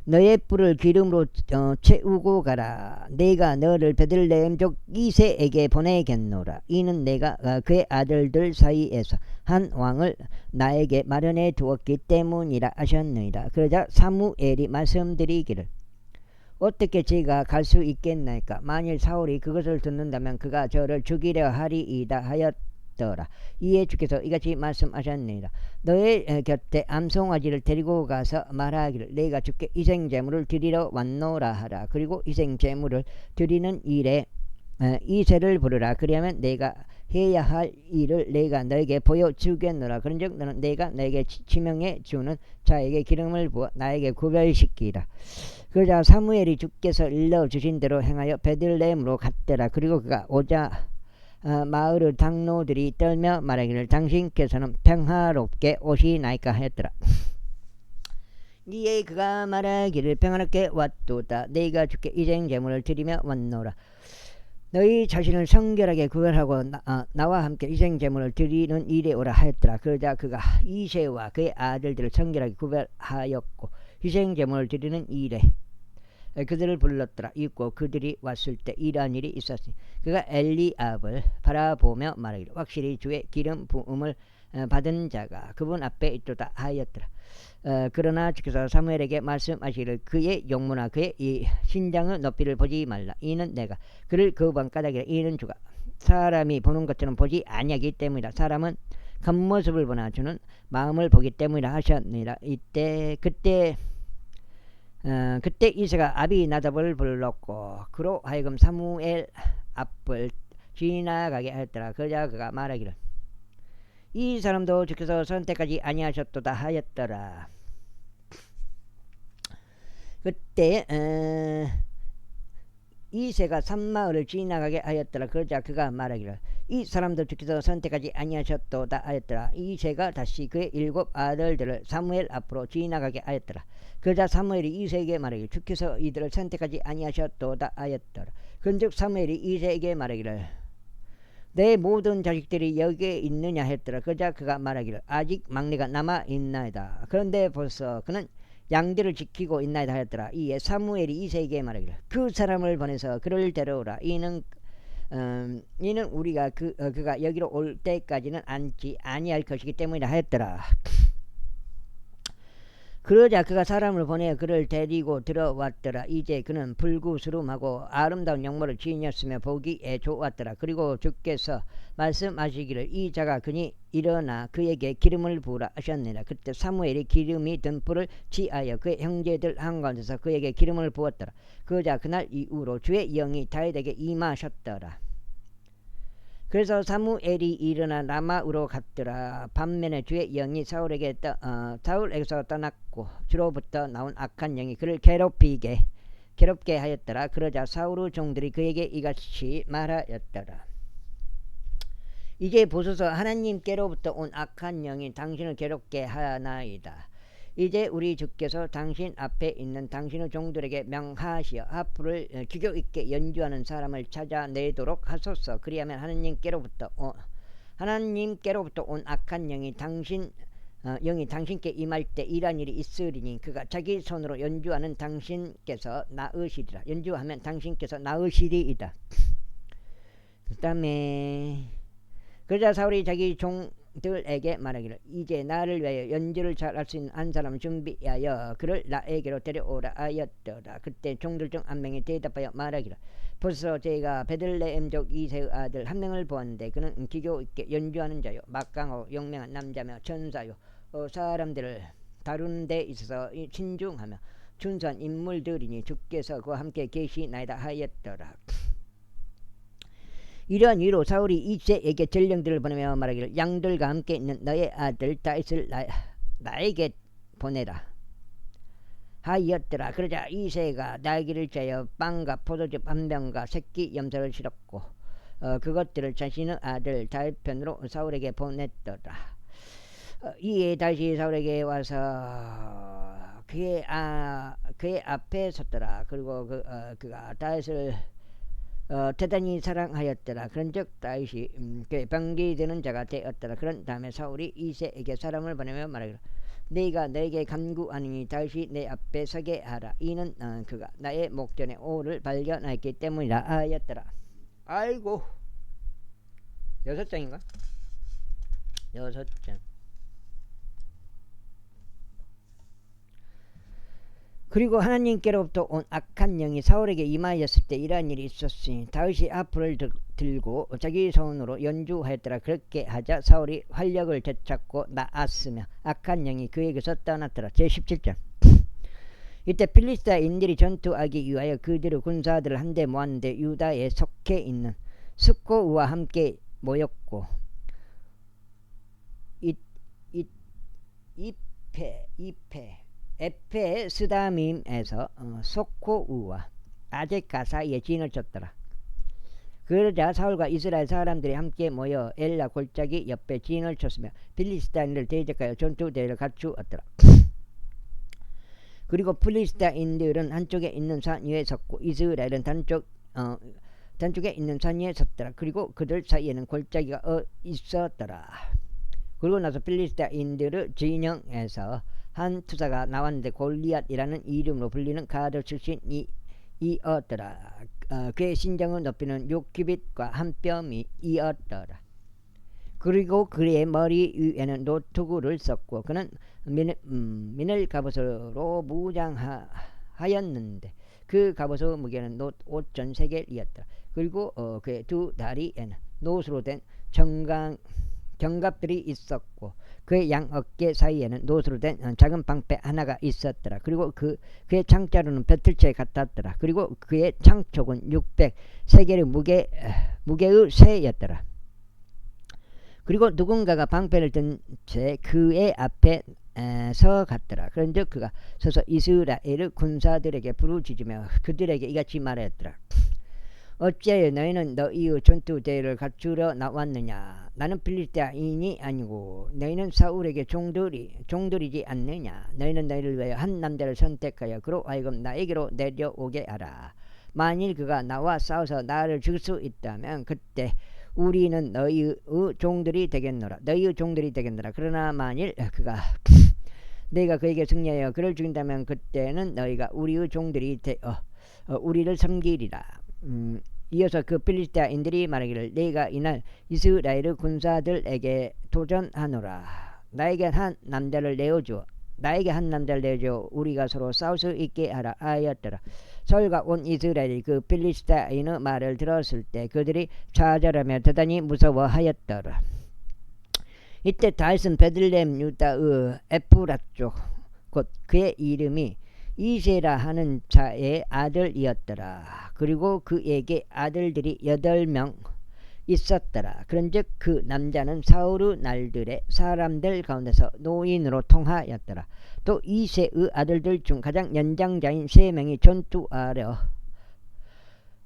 너의 뿔을 기름으로 채우고 가라. 내가 너를 베들레헴족 이새에게 보내겠노라. 이는 내가 그의 아들들 사이에서 한 왕을 나에게 마련해 두었기 때문이라 하셨느니라. 그러자 사무엘이 말씀드리기를 어떻게 제가 갈 수 있겠나이까. 만일 사울이 그것을 듣는다면 그가 저를 죽이려 하리이다 하였더라. 이에 주께서 이같이 말씀하셨느니라. 너의 곁에 암송아지를 데리고 가서 말하기를 내가 주께 희생제물을 드리러 왔노라 하라. 그리고 희생제물을 드리는 일에 이새를 부르라. 그리하면 내가 해야 할 일을 내가 너에게 보여주겠노라. 그런즉 너는 내가 너에게 지명해 주는 자에게 기름을 부어 나에게 구별시키라. 그러자 사무엘이 주께서 일러주신 대로 행하여 베들레헴으로 갔더라. 그리고 그가 오자 마을의 장로들이 떨며 말하기를 당신께서는 평화롭게 오시나이까 하였더라. 이에 그가 말하기를 평화롭게 왔도다. 내가 주께 희생제물을 드리며 왔노라. 너희 자신을 성결하게 구별하고 나와 함께 희생제물을 드리는 일에 오라 하였더라. 그러자 그가 이새와 그의 아들들을 성결하게 구별하였고 희생제물을 드리는 일에 그들을 불렀더라. 있고 그들이 왔을 때 이러한 일이 있었으니 그가 엘리압을 바라보며 말하기를 확실히 주의 기름 부음을 받은 자가 그분 앞에 있도다 하였더라. 그러나 주께서 사무엘에게 말씀하시기를 그의 용모나 그의 이 신장의 높이를 보지 말라. 이는 내가 그를 거부한 까닭이라. 이는 주가 사람이 보는 것처럼 보지 아니하기 때문이라. 사람은 겉모습을 보나 주는 마음을 보기 때문이라 하셨느니라. 그때 이새가 아비나답을 불렀고 그로 하여금 사무엘 앞을 지나가게 하였더라. 그러자 그가 말하기를 이 사람도 주께서 선택하지 아니하셨도다 하였더라. 그때 이새가 산마을을 지나가게 하였더라. 그러자 그가 말하기를 이 사람도 주께서 선택하지 아니하셨도다 하였더라. 이새가 다시 그의 7 아들들을 사무엘 앞으로 지나가게 하였더라. 그러자 사무엘이 이새에게 말하기를 주께서 이들을 선택하지 아니하셨도다 하였더라. 그런즉 사무엘이 이새에게 말하기를 내 모든 자식들이 여기에 있느냐 했더라. 그러자 그가 말하기를 아직 막내가 남아 있나이다. 그런데 벌써 그는 양들을 지키고 있나이다 하였더라. 이에 사무엘이 이새에게 말하기를 그 사람을 보내서 그를 데려오라. 이는 우리가 그가 여기로 올 때까지는 앉지 아니할 것이기 때문이라 하였더라. 그러자 그가 사람을 보내 그를 데리고 들어왔더라. 이제 그는 불구스름하고 아름다운 용모를 지녔으며 보기에 좋았더라. 그리고 주께서 말씀하시기를 이 자가 그니 일어나 그에게 기름을 부으라 하셨느니라. 그때 사무엘이 기름이 든 뿔을 취하여 그의 형제들 한가운데서 그에게 기름을 부었더라. 그러자 그날 이후로 주의 영이 다윗에게 임하셨더라. 그래서 사무엘이 일어나 라마으로 갔더라. 반면에 주의 영이 사울에게서 떠났고 주로부터 나온 악한 영이 그를 괴롭게 하였더라. 그러자 사울의 종들이 그에게 이같이 말하였더라. 이제 보소서 하나님께로부터 온 악한 영이 당신을 괴롭게 하나이다. 이제 우리 주께서 당신 앞에 있는 당신의 종들에게 명하시어 하프를 기교 있게 연주하는 사람을 찾아내도록 하소서. 그리하면 하나님께로부터 온 악한 영이 당신께 임할 때 이러한 일이 있으리니 그가 자기 손으로 연주하면 당신께서 나으시리이다. 그 다음에 그러자 사울이 자기 종들에게 말하기를 이제 나를 위하여 연주를 잘할 수 있는 한 사람을 준비하여 그를 나에게로 데려오라 하였더라. 그때 종들 중 한 명이 대답하여 말하기를 벌써 제가 베들레헴족 이새의 아들 한 명을 보았는데 그는 기교 있게 연주하는 자요 막강하고 용맹한 남자며 천사요 사람들을 다루는 데 있어서 신중하며 준수한 인물들이니 주께서 그와 함께 계시나이다 하였더라. 이러한 이유로 사울이 이새에게 전령들을 보내며 말하기를 양들과 함께 있는 너의 아들 다윗을 나에게 보내라 하였더라. 그러자 이새가 나귀를 짜여 빵과 포도즙 한 병과 새끼 염소를 실었고 그것들을 자신의 아들 다윗 편으로 사울에게 보냈더라. 이에 다시 사울에게 와서 그의 앞에 섰더라. 그리고 그가 다윗을 대단히 사랑하였더라. 그런즉 다윗이 그의 병기되는 자가 되었더라. 그런 다음에 사울이 이새에게 사람을 보내며 말하기를 네가 내게 간구하니 다윗이 내 앞에 서게 하라. 이는 그가 나의 목전에 오를 발견하였기 때문이라 하였더라. 아이고 6장인가? 6장. 그리고 하나님께로부터 온 악한 영이 사울에게 임하였을 때 이러한 일이 있었으니 다윗이 앞을 들고 자기 손으로 연주하였더라. 그렇게 하자 사울이 활력을 되찾고 나았으며 악한 영이 그에게서 떠났더라. 제17장. 이때 필리스타인들이 전투하기 위하여 그들의 군사들을 한데 모았는데 유다에 속해 있는 스코우와 함께 모였고 에페 스다밈에서 소코우와 아제카 사이에 진을 쳤더라. 그러자 사울과 이스라엘 사람들이 함께 모여 엘라 골짜기 옆에 진을 쳤으며 필리스타인을 대적하여 전투대를 갖추었더라. 그리고 필리스타인들은 한쪽에 있는 산 위에 섰고 이스라엘은 단쪽에 있는 산 위에 섰더라. 그리고 그들 사이에는 골짜기가 있었더라. 그리고 나서 필리스타인들의 진영에서 한 투사가 나왔는데 골리앗이라는 이름으로 불리는 가드 출신이었더라. 그의 신장을 높이는 6규빗과 한 뼘이 이었더라. 그리고 그의 머리 위에는 노트구를 썼고 그는 민을 갑옷으로 무장하였는데 그 갑옷의 무게는 놋 5,000세겔이었더라. 그리고 그의 두 다리에는 노스로 된 정갑들이 있었고 그의 양 어깨 사이에는 노스로 된 작은 방패 하나가 있었더라. 그리고 그의 창자루는 배틀채 같았더라. 그리고 그의 창촉은 600세겔의 무게의 쇠였더라. 그리고 누군가가 방패를 든 채 그의 앞에 서 갔더라. 그런즉 그가 서서 이스라엘의 군사들에게 부르짖으며 그들에게 이같이 말하였더라. 어찌하여 너희는 너희의 전투대를 갖추러 나왔느냐? 나는 필리스타인이 아니고 너희는 사울에게 종들이지 않느냐? 너희는 너희를 위하여 한 남자를 선택하여 그로 하여금 나에게로 내려오게 하라. 만일 그가 나와 싸워서 나를 죽일 수 있다면 그때 우리는 너희의 종들이 되겠노라. 그러나 만일 그가 내가 그에게 승리하여 그를 죽인다면 그때는 너희가 우리의 종들이 되어 우리를 섬기리라. 이어서 그 필리스타인들이 말하기를 내가 이날 이스라엘의 군사들에게 도전하노라. 나에게 한 남자를 내어주어 우리가 서로 싸울 수 있게 하라 하였더라. 사울과 온 이스라엘이 그 필리스타인의 말을 들었을 때 그들이 좌절하며 대단히 무서워하였더라. 이때 다윗은 베들레헴 유다의 에프라 쪽 곧 그의 이름이 이세라 하는 자의 아들이었더라. 그리고 그에게 아들들이 8명 있었더라. 그런즉 그 남자는 사울의 날들에 사람들 가운데서 노인으로 통하였더라. 또 이세의 아들들 중 가장 연장자인 3명이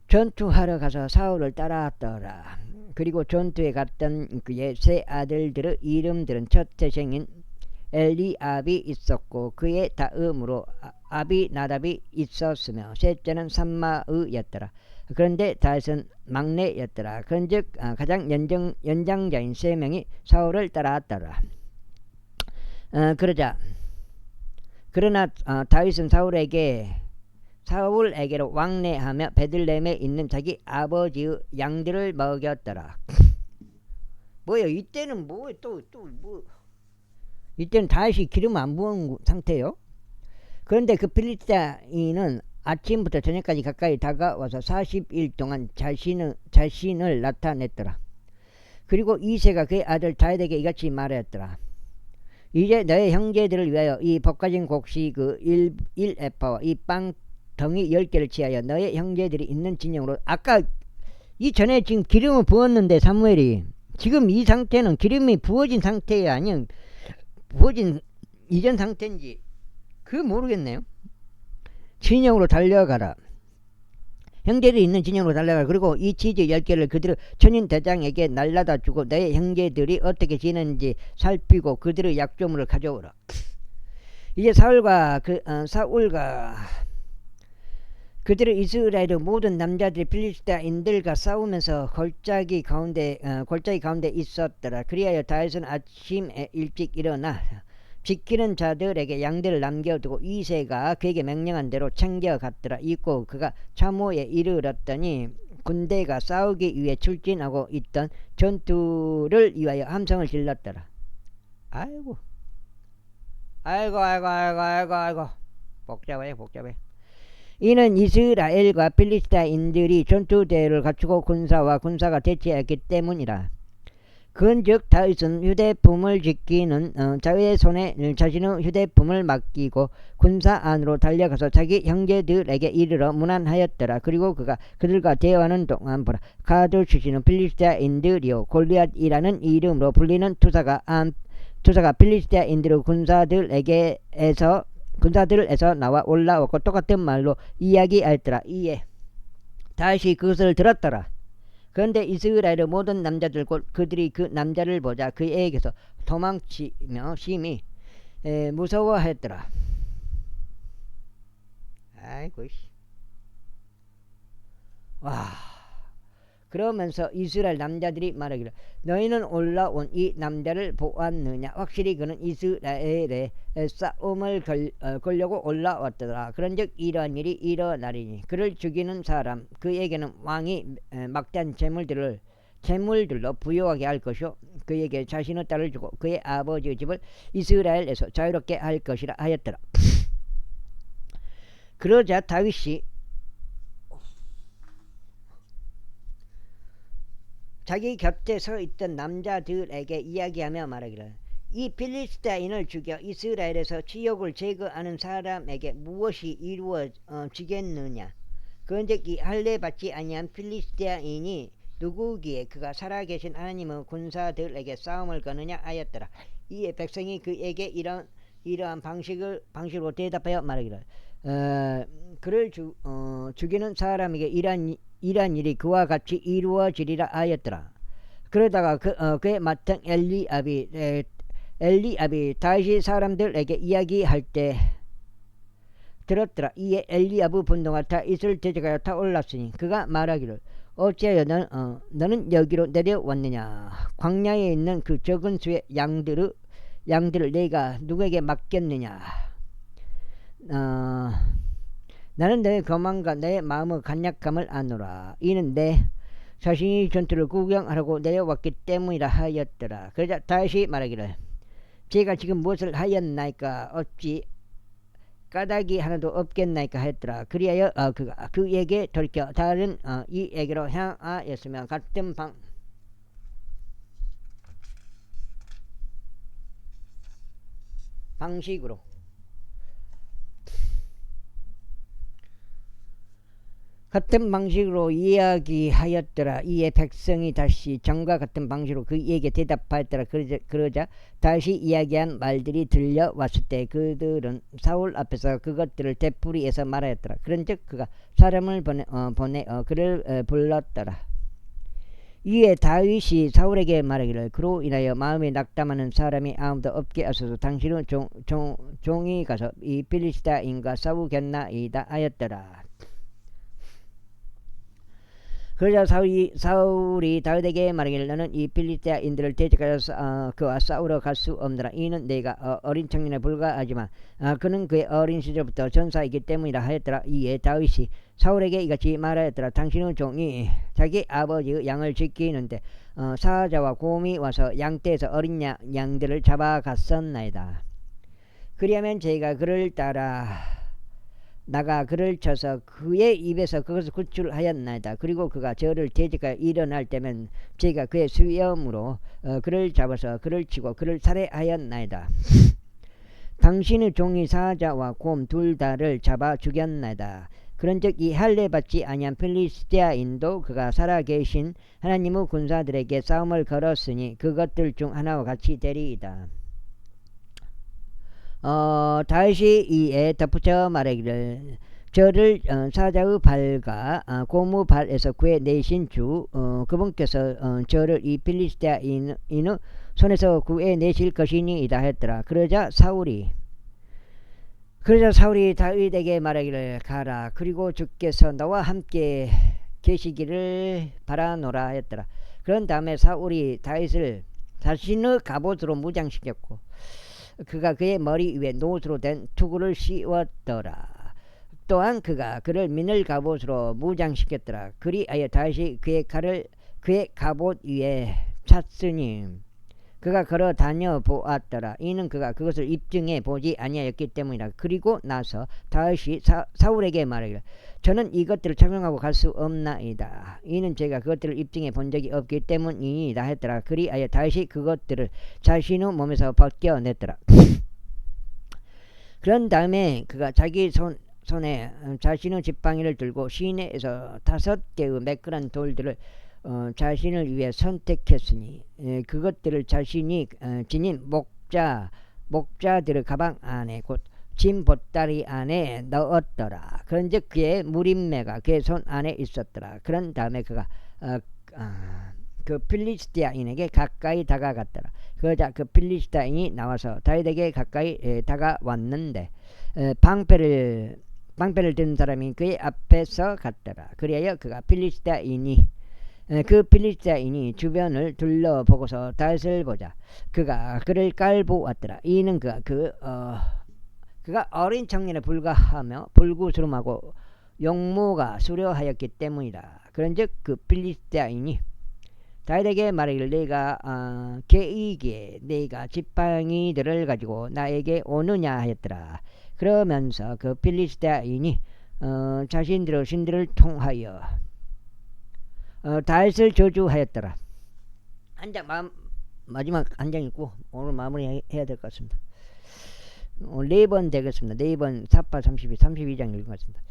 전투하러 가서 사울을 따라왔더라. 그리고 전투에 갔던 그의 3 아들들의 이름들은 첫 태생인 엘리압이 있었고 그의 다음으로 아비나답이 있었으며 셋째는 삼마의였더라. 그런데 다윗은 막내였더라. 그런즉 가장 연장자인 3명이 사울을 따라왔더라. 그러나 다윗은 사울에게로 왕래하며 베들레헴에 있는 자기 아버지의 양들을 먹였더라. 뭐요? 이때는 뭐 이때는 다윗이 기름 안 부은 상태요. 그런데 그 필리스타인은 아침부터 저녁까지 가까이 다가와서 40일 동안 자신을 나타냈더라. 그리고 이새가 그의 아들 다윗에게 이같이 말하였더라. 이제 너의 형제들을 위하여 이 볶아진 곡식 1에파와 이 빵 덩이 10개를 취하여 너의 형제들이 있는 진영으로 아까 이전에 지금 기름을 부었는데 사무엘이 지금 이 상태는 기름이 부어진 상태야 아니면 부어진 이전 상태인지 모르겠네요. 진영으로 달려가라. 형제들이 있는 진영으로 달려가라. 그리고 이 치즈 10개를 그들의 천인 대장에게 날라다 주고 너의 형제들이 어떻게 지내는지 살피고 그들의 약조물을 가져오라. 이제 사울과 그들의 이스라엘의 모든 남자들이 필리스타인들과 싸우면서 골짜기 가운데 있었더라. 그리하여 다윗은 아침에 일찍 일어나 지키는 자들에게 양들을 남겨두고 이새가 그에게 명령한 대로 챙겨갔더라. 있고 그가 차모에 이르렀더니 군대가 싸우기 위해 출진하고 있던 전투를 위하여 함성을 질렀더라. 아이고 복잡해. 이는 이스라엘과 필리스타인들이 전투대를 갖추고 군사가 대치했기 때문이라. 그런즉 다윗은 휴대품을 지키는 자의 손에 자신의 휴대품을 맡기고 군사 안으로 달려가서 자기 형제들에게 이르러 문안하였더라. 그리고 그가 그들과 대화하는 동안 보라, 가드 출신은 필리스타인들이요 골리앗이라는 이름으로 불리는 투사가 필리스타인들의 군사들에서 나와 올라왔고 똑같은 말로 이야기하였더라. 이에 다시 그것을 들었더라. 그런데 이스라엘의 모든 남자들 곧 그들이 그 남자를 보자 그에게서 도망치며 심히 무서워하였더라. 아이고 와. 그러면서 이스라엘 남자들이 말하기를 너희는 올라온 이 남자를 보았느냐. 확실히 그는 이스라엘의 싸움을 걸려고 올라왔더라. 그런즉 이러한 일이 일어나리니 그를 죽이는 사람 그에게는 왕이 막대한 재물들로 부유하게 할 것이요 그에게 자신의 딸을 주고 그의 아버지의 집을 이스라엘에서 자유롭게 할 것이라 하였더라. 그러자 다윗이 자기 곁에 서 있던 남자들에게 이야기하며 말하기를 이 필리스타인을 죽여 이스라엘에서 치욕을 제거하는 사람에게 무엇이 이루어지겠느냐. 그런즉 이 할례 받지 아니한 필리스타인이 누구기에 그가 살아계신 하나님의 군사들에게 싸움을 거느냐 하였더라. 이에 백성이 그에게 이러한 방식으로 대답하여 말하기를 그를 죽이는 사람에게 이러한 일이 그와 같이 이루어지리라 하였더라. 그러다가 그의 맏형 엘리압이 다윗이 사람들에게 이야기할 때 들었더라. 이에 엘리압의 분노가 다윗을 대적하여 타올랐으니 그가 말하기를 어찌하여 너는 여기로 내려왔느냐. 광야에 있는 그 적은 수의 양들을 내가 누구에게 맡겼느냐. 나는 너의 거만과 너의 마음의 간약함을 아노라. 이는 내 자신이 전투를 구경하라고 내려왔기 때문이라 하였더라. 그러자 다윗이 말하기를 제가 지금 무엇을 하였나이까. 어찌 까닭이 하나도 없겠나이까 하였더라. 그리하여 그가 그에게 돌이켜 다른 이에게로 향하였으며 같은 방식으로 이야기하였더라. 이에 백성이 다시 전과 같은 방식으로 그에게 대답하였더라. 그러자 다시 이야기한 말들이 들려왔을 때 그들은 사울 앞에서 그것들을 되풀이해서 말하였더라. 그런즉 그가 사람을 보내 그를 불렀더라. 이에 다윗이 사울에게 말하기를 그로 인하여 마음에 낙담하는 사람이 아무도 없게 하소서. 당신은 종이 가서 이 필리스타인과 싸우겠나이다 하였더라. 그러자 사울이 다윗에게 말하기를 너는 이 필리스타인들을 대적하여 그와 싸우러 갈 수 없느라. 이는 내가 어린 청년에 불과하지만 그는 그의 어린 시절부터 전사이기 때문이라 하였더라. 이에 다윗이 사울에게 이같이 말하였더라. 당신의 종이 자기 아버지의 양을 지키는데 사자와 곰이 와서 양떼에서 어린 양들을 잡아갔었나이다. 그리하면 제가 그를 따라 나가 그를 쳐서 그의 입에서 그것을 구출하였나이다. 그리고 그가 저를 대적하여 일어날 때면 제가 그의 수염으로 그를 잡아서 그를 치고 그를 살해하였나이다. 당신의 종이 사자와 곰 둘 다를 잡아 죽였나이다. 그런즉 이 할례 받지 아니한 필리스티아인도 그가 살아계신 하나님의 군사들에게 싸움을 걸었으니 그것들 중 하나와 같이 되리이다. 다윗이 이에 덧붙여 말하기를 저를 사자의 발과 곰의 발에서 구해내신 주 그분께서 저를 이 필리스티아인의 손에서 구해내실 것이니이다 했더라. 그러자 사울이 그러자 사울이 다윗에게 말하기를 가라. 그리고 주께서 너와 함께 계시기를 바라노라 했더라. 그런 다음에 사울이 다윗을 자신의 갑옷으로 무장시켰고 그가 그의 머리 위에 노수로 된 투구를 씌웠더라. 또한 그가 그를 민을 갑옷으로 무장시켰더라. 그리하여 다윗이 그의 칼을 그의 갑옷 위에 찼으니 그가 걸어 다녀 보았더라. 이는 그가 그것을 입증해 보지 아니하였기 때문이라. 그리고 나서 다윗이 사울에게 말하기를 저는 이것들을 착용하고 갈 수 없나이다. 이는 제가 그것들을 입증해 본 적이 없기 때문이다 했더라. 그리하여 다윗이 그것들을 자신의 몸에서 벗겨냈더라. 그런 다음에 그가 자기 손에 자신의 지팡이를 들고 시내에서 5개의 매끄러운 돌들을 자신을 위해 선택했으니 그것들을 자신이 지닌 목자들의 가방 안에 곧 짐 보따리 안에 넣었더라. 그런즉 그의 무림매가 그의 손 안에 있었더라. 그런 다음에 그가 그 필리스티아인에게 가까이 다가갔더라. 그러자 그 필리스티아인이 나와서 다윗에게 가까이 다가왔는데 방패를 든 사람이 그의 앞에서 갔더라. 그리하여 그가 그 필리스티아인이 주변을 둘러보고서 다윗을 보자 그가 그를 깔보았더라. 이는 그가 어린 청년에 불과하며 불구스름하고 용모가 수려하였기 때문이다. 그런즉 그 필리스티아인이 다윗에게 말하기를 내가 개이기에 내가 지팡이들을 가지고 나에게 오느냐 하였더라. 그러면서 그 필리스티아인이 자신들의 신들을 통하여 다윗을 저주하였더라. 마지막 한 장 읽고 오늘 마무리해야 될 것 같습니다. 4번 되겠습니다. 4번 48, 32장 읽은 것 같습니다.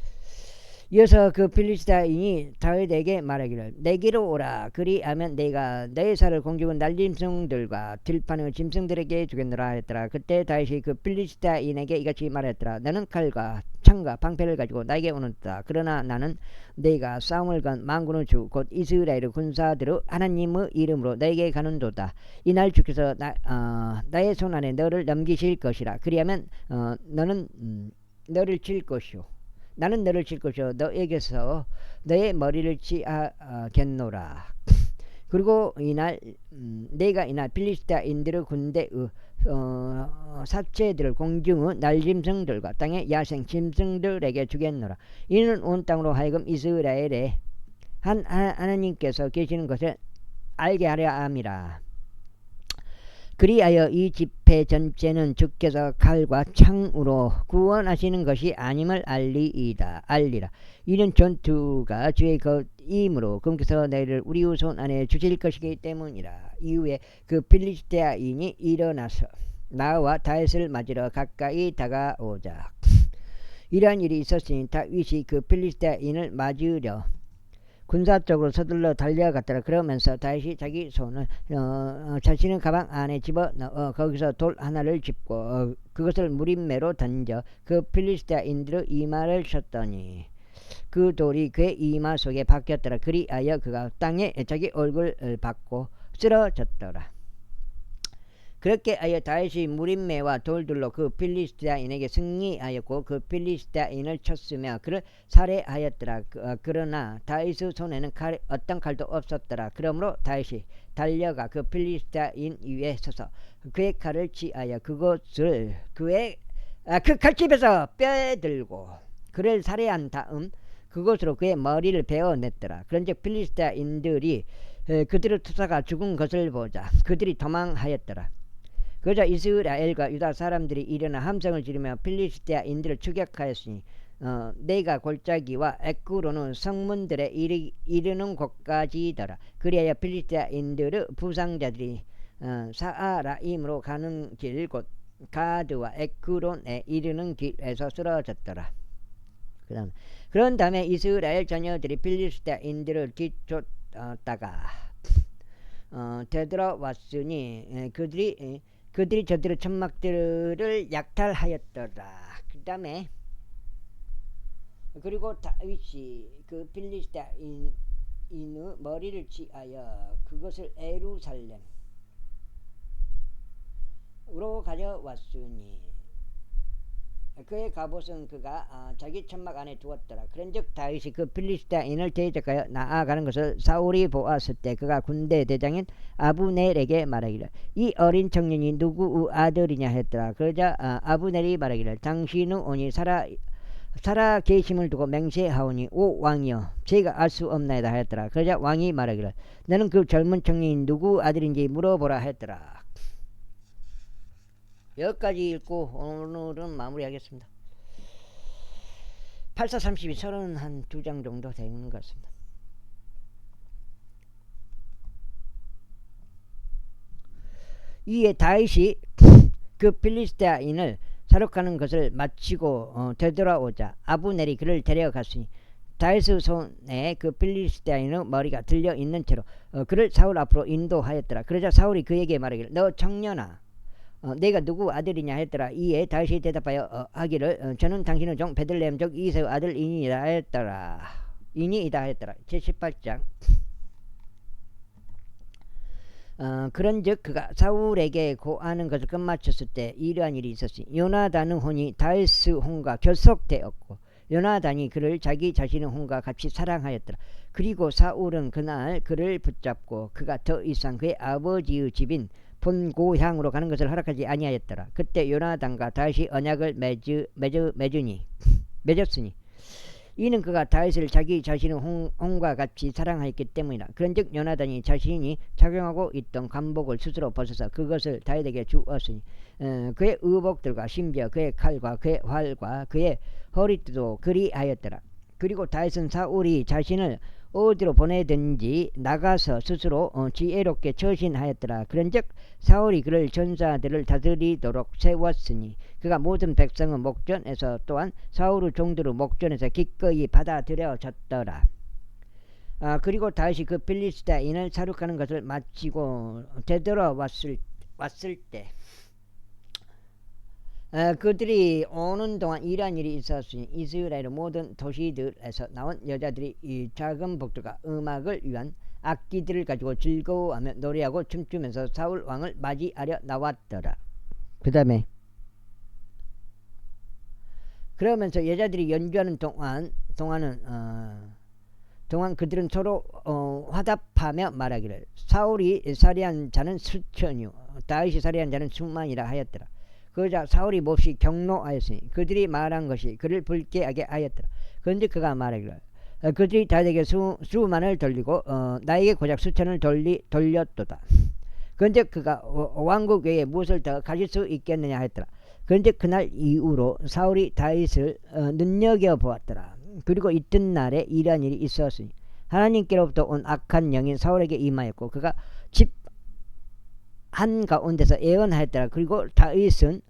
이어서 그 필리스티아인이 다윗에게 말하기를 내게로 오라. 그리하면 내가 너의 살을 공중의 날짐승들과 들판의 짐승들에게 주겠노라 했더라. 그때 다윗이 그 필리스티아인에게 이같이 말했더라. 너는 칼과 창과 방패를 가지고 나에게 오는다. 그러나 나는 내가 싸움을 건 만군의 주 곧 이스라엘의 군사들의 하나님의 이름으로 너에게 가는도다. 이날 주께서 나의 손 안에 너를 넘기실 것이라. 그리하면 너는 너를 칠 것이요 나는 너를 칠 것이요 너에게서 너의 머리를 치겠노라. 그리고 내가 이날 필리스티아인들의 군대의 사체들을 공중의 날짐승들과 땅의 야생 짐승들에게 주겠노라. 이는 온 땅으로 하여금 이스라엘에 하나님께서 계시는 것을 알게 하려 함이라. 그리하여 이 집회 전체는 주께서 칼과 창으로 구원하시는 것이 아님을 알리라. 이는 전투가 주의 것이므로 그분께서 너희를 우리의 손 안에 주실 것이기 때문이라. 이후에 그 필리스티아인이 일어나서 나와 다윗을 맞으러 가까이 다가오자 이러한 일이 있었으니 다윗이 그 필리스티아인을 맞으려 군사 쪽으로 서둘러 달려갔더라. 그러면서 다윗이 자기 손을 자신의 가방 안에 집어넣어 거기서 돌 하나를 짚고 그것을 무림매로 던져 그 필리스티아인들의 이마를 쳤더니 그 돌이 그의 이마 속에 박혔더라. 그리하여 그가 땅에 자기 얼굴을 박고 쓰러졌더라. 그렇게 하여 다윗이 무림매와 돌들로 그 필리스티아인에게 승리하였고 그 필리스티아인을 쳤으며 그를 살해하였더라. 그러나 다윗의 손에는 어떤 칼도 없었더라. 그러므로 다윗이 달려가 그 필리스티아인 위에 서서 그의 칼을 취하여 그것을 그 칼집에서 빼들고 그를 살해한 다음 그것으로 그의 머리를 베어냈더라. 그런즉 필리스티아인들이 그들의 투사가 죽은 것을 보자 그들이 도망하였더라. 그러자 이스라엘과 유다 사람들이 일어나 함성을 지르며 필리스티아인들을 추격하였으니 내가 골짜기와 에크론은 성문들에 이르는 곳까지더라. 그리하여 필리스티아인들의 부상자들이 사아라임으로 가는 길 곧 가드와 에크론에 이르는 길에서 쓰러졌더라. 그런 다음에 이스라엘 자녀들이 필리스티아인들을 뒤쫓다가 되돌아왔으니 그들이 저들의 천막들을 약탈하였더라. 그리고 다윗이 그 필리스티아인의 머리를 취하여 그것을 예루살렘으로 가져왔으니 그의 갑옷은 그가 자기 천막 안에 두었더라. 그런즉 다윗이 그 필리스타인을 대적하여 나아가는 것을 사울이 보았을 때 그가 군대 대장인 아브넬에게 말하기를 이 어린 청년이 누구 아들이냐 했더라. 그러자 아브넬이 말하기를 당신은 오니 살아 계심을 두고 맹세하오니 오 왕이여 제가 알 수 없나이다 했더라. 그러자 왕이 말하기를 너는 그 젊은 청년이 누구 아들인지 물어보라 했더라. 여기까지 읽고 오늘은 마무리하겠습니다. 8432 32장 정도 되는 것 같습니다. 이에 다윗이 그 필리스타인을 사륙하는 것을 마치고 되돌아오자 아브넬이 그를 데려갔으니 다윗의 손에 그 필리스타인의 머리가 들려 있는 채로 그를 사울 앞으로 인도하였더라. 그러자 사울이 그에게 말하기를 너 청년아 내가 누구 아들이냐 했더라. 이에 다윗이 대답하여 하기를 저는 당신의 종 베들레헴족 이새의 아들 이니이다 했더라. 이니이다 했더라. 제18장 그런즉 그가 사울에게 고하는 것을 끝마쳤을 때 이러한 일이 있었으니 요나단의 혼이 다윗의 혼과 결속되었고 요나단이 그를 자기 자신의 혼과 같이 사랑하였더라. 그리고 사울은 그날 그를 붙잡고 그가 더 이상 그의 아버지의 집인 본 고향으로 가는 것을 허락하지 아니하였더라. 그때 요나단과 다윗이 언약을 맺었으니 이는 그가 다윗을 자기 자신의 혼과 같이 사랑하였기 때문이라. 그런즉 요나단이 자신이 착용하고 있던 관복을 스스로 벗어서 그것을 다윗에게 주었으니 그의 의복들과 심지어 그의 칼과 그의 활과 그의 허리띠도 그리하였더라. 그리고 다윗은 사울이 자신을 어디로 보내든지 나가서 스스로 지혜롭게 처신하였더라. 그런즉 사울이 그를 전사들을 다스리도록 세웠으니 그가 모든 백성의 목전에서 또한 사울의 종들의 목전에서 기꺼이 받아들여졌더라. 그리고 다윗이 그 필리스타인을 사륙하는 것을 마치고 되돌아왔을 때 그들이 오는 동안 이러한 일이 있었으니 이스라엘의 모든 도시들에서 나온 여자들이 이 작은 복들과 음악을 위한 악기들을 가지고 즐거워하며 노래하고 춤추면서 사울 왕을 맞이하려 나왔더라. 그 다음에 그러면서 여자들이 연주하는 동안 그들은 서로 화답하며 말하기를 사울이 살해한 자는 수천이요 다윗이 살해한 자는 수만이라 하였더라. 그러자 사울이 몹시 경노하였으니 그들이 말한 것이 그를 불쾌하게 하였더라. 그런데 그가 말하기를 그들이 다윗에게 수만을 돌리고 나에게 고작 수천을 돌렸도다. 그런데 그가 왕국 외에 무엇을 더 가질 수 있겠느냐 했더라. 그런데 그날 이후로 사울이 다윗을 눈여겨보았더라. 그리고 이튿날에 이러한 일이 있었으니 하나님께로부터 온 악한 영이 사울에게 임하였고 그가 집 한가운데서 예언하였더라. 그리고 다윗은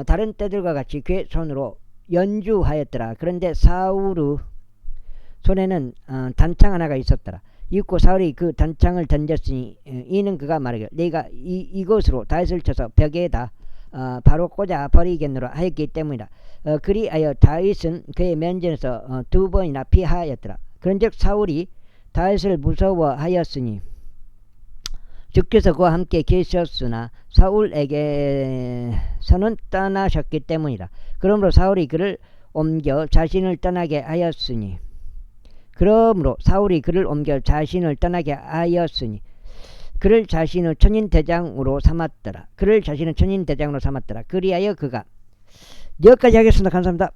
다른 때들과 같이 그의 손으로 연주하였더라. 그런데 사울의 손에는 단창 하나가 있었더라. 이윽고 사울이 그 단창을 던졌으니 이는 그가 말하기를 내가 이것으로 다윗을 쳐서 벽에다 바로 꽂아 버리겠노라 하였기 때문이라. 그리하여 다윗은 그의 면전에서 2번이나 피하였더라. 그런즉 사울이 다윗을 무서워하였으니 주께서 그와 함께 계셨으나 사울에게서는 떠나셨기 때문이라. 그러므로 사울이 그를 옮겨 자신을 떠나게 하였으니 그를 자신의 천인 대장으로 삼았더라. 그리하여 그가 여기까지 하겠습니다. 감사합니다.